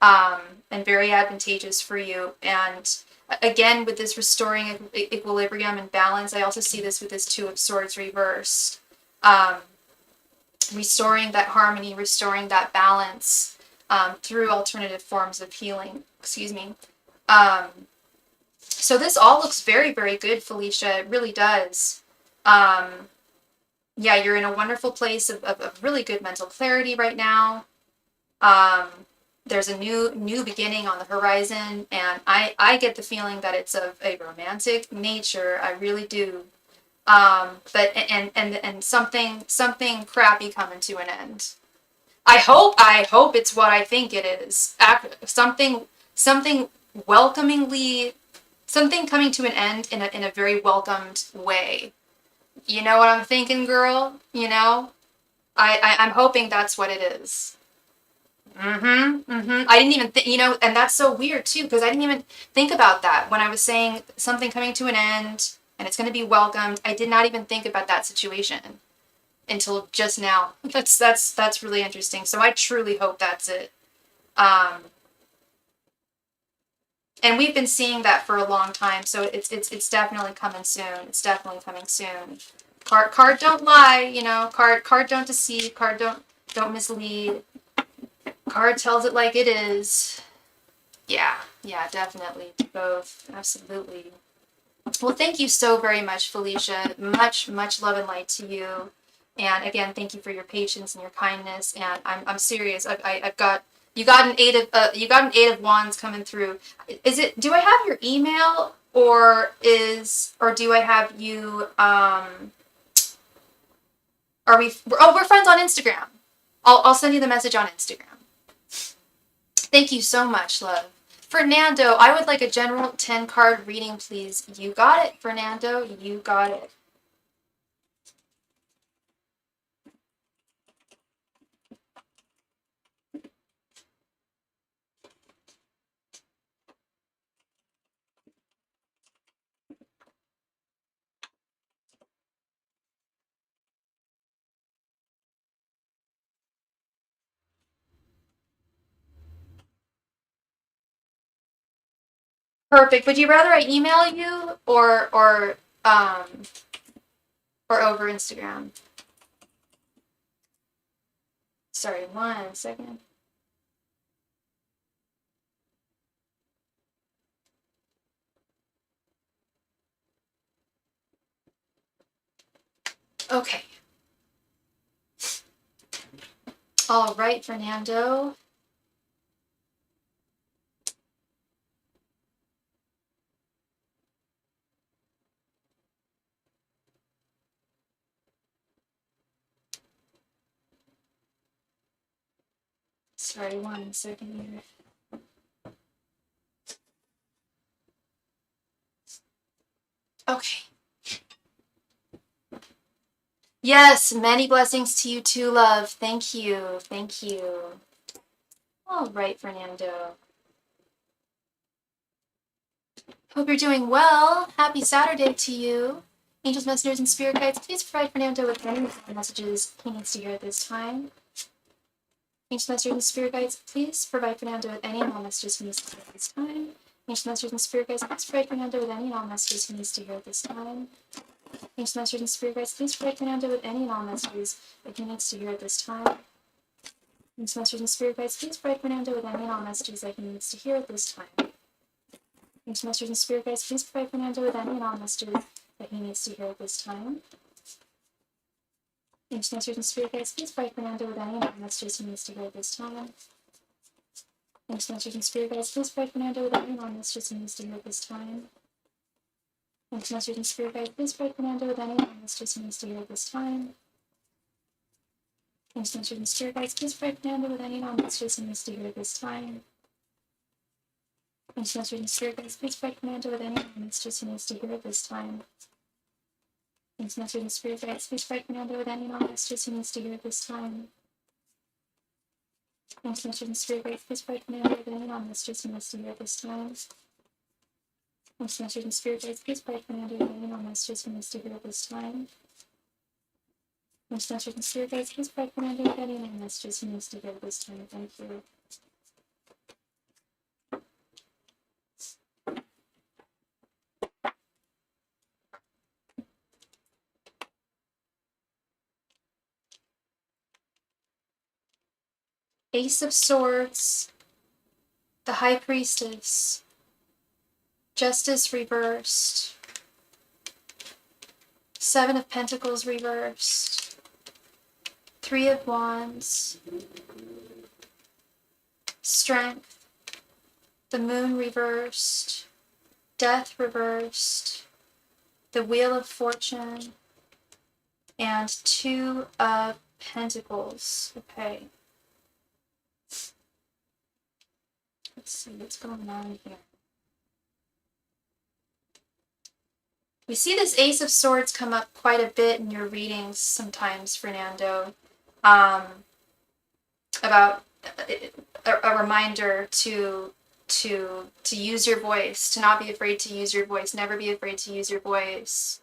and very advantageous for you. And again, with this restoring equilibrium and balance, I also see this with this Two of Swords reversed. Restoring that harmony, restoring that balance through alternative forms of healing. Excuse me. So this all looks very, very good, Felicia. It really does. Yeah, you're in a wonderful place of really good mental clarity right now. There's a new beginning on the horizon, and I get the feeling that it's of a romantic nature. I really do. But and something crappy coming to an end. I hope it's what I think it is. Something welcomingly, something coming to an end in a very welcomed way. You know what I'm thinking, girl? You know? I'm hoping that's what it is. I didn't even think, and that's so weird too, because I didn't even think about that when I was saying something coming to an end and it's going to be welcomed. I did not even think about that situation until just now. That's really interesting. So I truly hope that's it. And we've been seeing that for a long time, so it's definitely coming soon. It's definitely coming soon. Card don't lie, card don't deceive, card don't mislead. Card tells it like it is. Yeah, definitely. Both. Absolutely. Well, thank you so very much, Felicia. Much love and light to you. And again, thank you for your patience and your kindness. And I'm serious. I've got you got an eight of wands coming through. Is it? Do I have your email, or do I have you? Are we? We're friends on Instagram. I'll send you the message on Instagram. Thank you so much, love. Fernando, I would like a general 10 card reading, please. You got it, Fernando. You got it. Perfect. Would you rather I email you or over Instagram? Sorry, 1 second. Okay. All right, Fernando. Sorry, 1 second here. Okay. Yes, many blessings to you too, love. Thank you. Thank you. All right, Fernando. Hope you're doing well. Happy Saturday to you. Angels, messengers, and spirit guides, please provide Fernando with any messages he needs to hear at this time. Angels, messengers, and spirit guides, please provide Fernando with any and all messages he needs to hear at this time. Angels, messengers, and spirit guides, please provide Fernando with any and all messages he needs to hear at this time. Angels, messengers, and spirit guides, please provide Fernando with any and all messages that he needs to hear at this time. Angels, messengers, and spirit guides, please provide Fernando with any and all messages that he needs to hear at this time. Angels, messengers, and spirit guides, please provide Fernando with any and all messages that he needs to hear at this time. Angels, messengers, and spirit guides, please provide Fernando with any and all messages he needs to hear at this time. Angels, messengers, and spirit guides, please provide Fernando with any and all messages he needs to hear at this time. Angels, messengers, and spirit guides, please provide Fernando with any and all messages he needs to hear at this time. Angels, messengers, and spirit guides, please provide Fernando with any and all messages he needs to hear at this time. Message in spirit guides, please provide command with anyone that's just who needs to hear it this time. Message in spirit guides, please provide command with anyone that's just who needs to hear it this time. Message in spirit guides, please provide command with anyone that's just who needs to hear it this time. Message in spirit guides, please provide command with anyone that's just who needs to hear it this time. Message in spirit guides, please provide command with anyone that's just who needs to hear it this time. Thank you. Ace of Swords, the High Priestess, Justice reversed, Seven of Pentacles reversed, Three of Wands, Strength, the Moon reversed, Death reversed, the Wheel of Fortune, and Two of Pentacles. Okay. Let's see what's going on here. We see this Ace of Swords come up quite a bit in your readings sometimes, Fernando. About a reminder to use your voice, to not be afraid to use your voice, never be afraid to use your voice.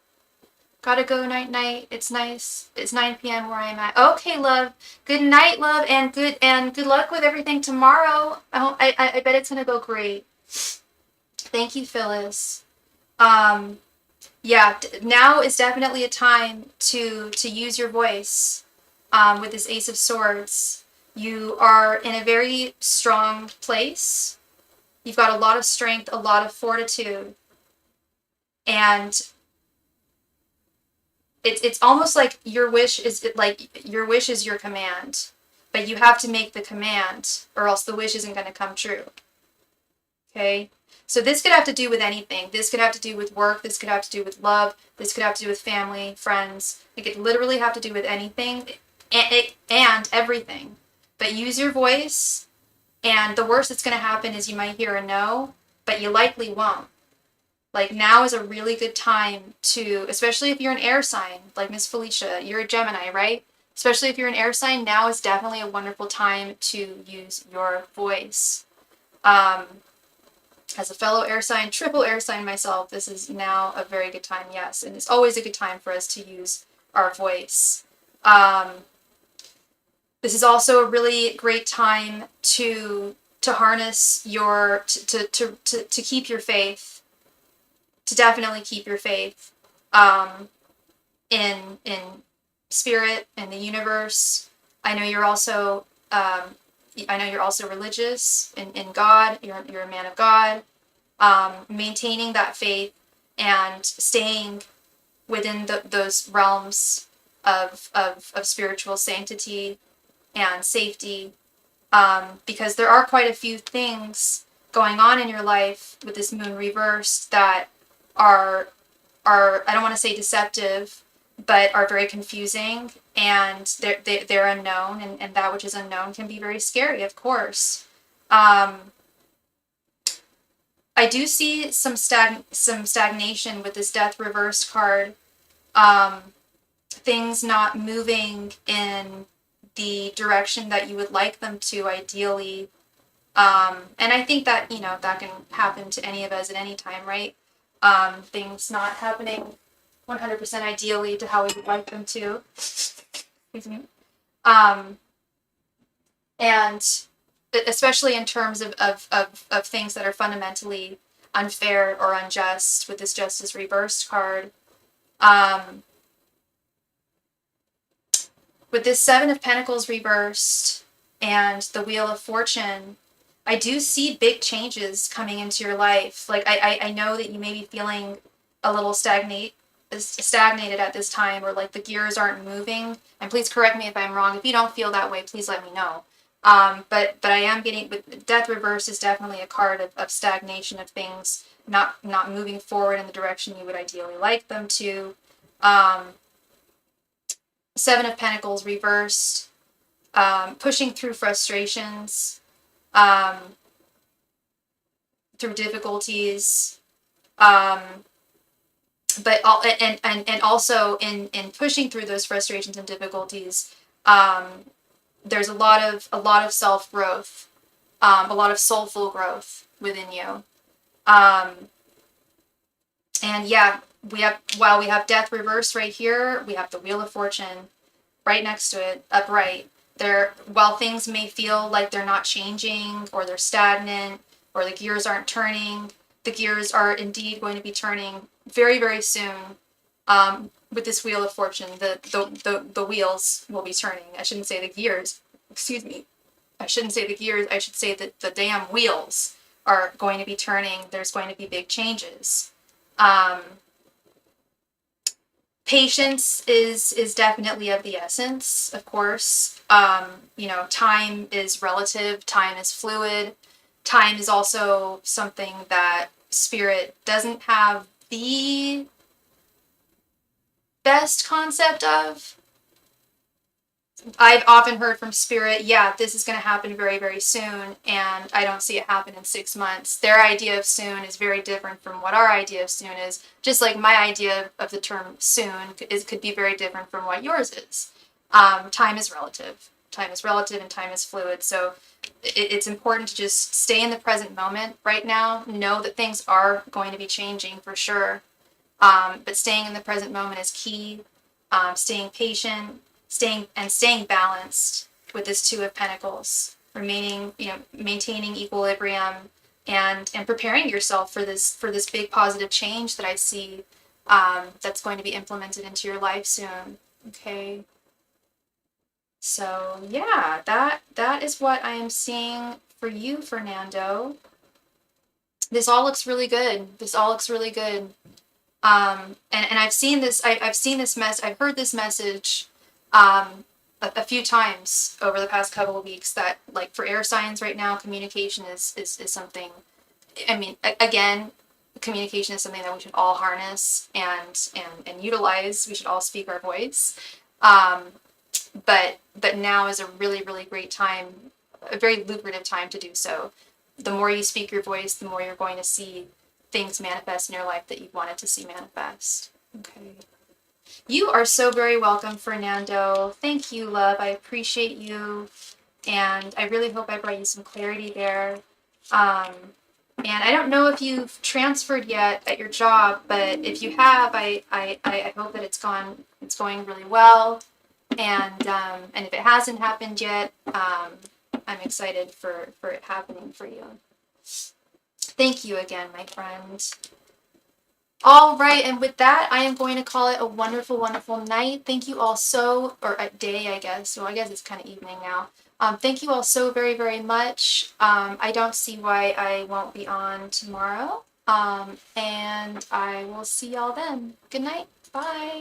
Gotta go, night night. It's nice. It's 9 p.m. where I'm at. Okay, love. Good night, love, and good luck with everything tomorrow. I bet it's gonna go great. Thank you, Phyllis. Yeah, now is definitely a time to use your voice. With this Ace of Swords, you are in a very strong place. You've got a lot of strength, a lot of fortitude, and it's almost like your wish is your command, but you have to make the command, or else the wish isn't going to come true. Okay, so this could have to do with anything. This could have to do with work. This could have to do with love. This could have to do with family, friends. It could literally have to do with anything and everything. But use your voice, and the worst that's going to happen is you might hear a no, but you likely won't. Like, now is a really good time to, especially if you're an air sign, like Miss Felicia, you're a Gemini, right? Especially if you're an air sign, now is definitely a wonderful time to use your voice. As a fellow air sign, triple air sign myself, this is now a very good time, yes. And it's always a good time for us to use our voice. This is also a really great time to harness your, to keep your faith. To definitely keep your faith in spirit, in the universe. I know you're also religious in God. You're a man of God. Maintaining that faith and staying within those realms of spiritual sanctity and safety, because there are quite a few things going on in your life with this moon reversed that are I don't want to say deceptive, but are very confusing, and they're unknown, and that which is unknown can be very scary, of course. I do see some stagnation with this Death reversed card. Things not moving in the direction that you would like them to, ideally. And I think that, that can happen to any of us at any time, right? Things not happening 100% ideally to how we would like them to. Excuse me. And especially in terms of things that are fundamentally unfair or unjust with this Justice reversed card. With this Seven of Pentacles reversed and the Wheel of Fortune, I do see big changes coming into your life. Like, I know that you may be feeling a little stagnated at this time, or like the gears aren't moving. And please correct me if I'm wrong. If you don't feel that way, please let me know. But I am getting, with Death reverse is definitely a card of stagnation, of things not moving forward in the direction you would ideally like them to. Seven of Pentacles reversed, pushing through frustrations, through difficulties, but also in pushing through those frustrations and difficulties, there's a lot of self growth, a lot of soulful growth within you. And yeah, while we have death reversed right here, we have the Wheel of Fortune right next to it, upright. While things may feel like they're not changing, or they're stagnant, or the gears aren't turning, the gears are indeed going to be turning very, very soon. With this Wheel of Fortune, the wheels will be turning. I shouldn't say the gears. Excuse me. I shouldn't say the gears. I should say that the damn wheels are going to be turning. There's going to be big changes. Patience is definitely of the essence, of course. Time is relative, time is fluid. Time is also something that Spirit doesn't have the best concept of. I've often heard from Spirit, yeah, this is going to happen very, very soon, and I don't see it happen in 6 months. Their idea of soon is very different from what our idea of soon is, just like my idea of the term soon could be very different from what yours is. Time is relative. Time is relative and time is fluid, so it's important to just stay in the present moment right now. Know that things are going to be changing for sure, but staying in the present moment is key. Staying patient, staying balanced with this Two of Pentacles, maintaining equilibrium, and preparing yourself for this big positive change that I see, that's going to be implemented into your life soon. Okay. So yeah, that is what I am seeing for you, Fernando. This all looks really good. This all looks really good. And I've seen this. I've heard this message a few times over the past couple of weeks, that like for air signs right now, communication is something. I mean, again, communication is something that we should all harness and utilize. We should all speak our voice. But now is a really, really great time, a very lucrative time to do so. The more you speak your voice, the more you're going to see things manifest in your life that you wanted to see manifest. Okay. You are so very welcome, Fernando. Thank you, love. I appreciate you. And I really hope I brought you some clarity there. And I don't know if you've transferred yet at your job, but if you have, I hope that it's going really well. And if it hasn't happened yet, I'm excited for it happening for you. Thank you again, my friend. All right, and with that, I am going to call it a wonderful, wonderful night. Thank you all or a day, I guess. Well, I guess it's kind of evening now. Thank you all so very, very much. I don't see why I won't be on tomorrow. And I will see y'all then. Good night. Bye.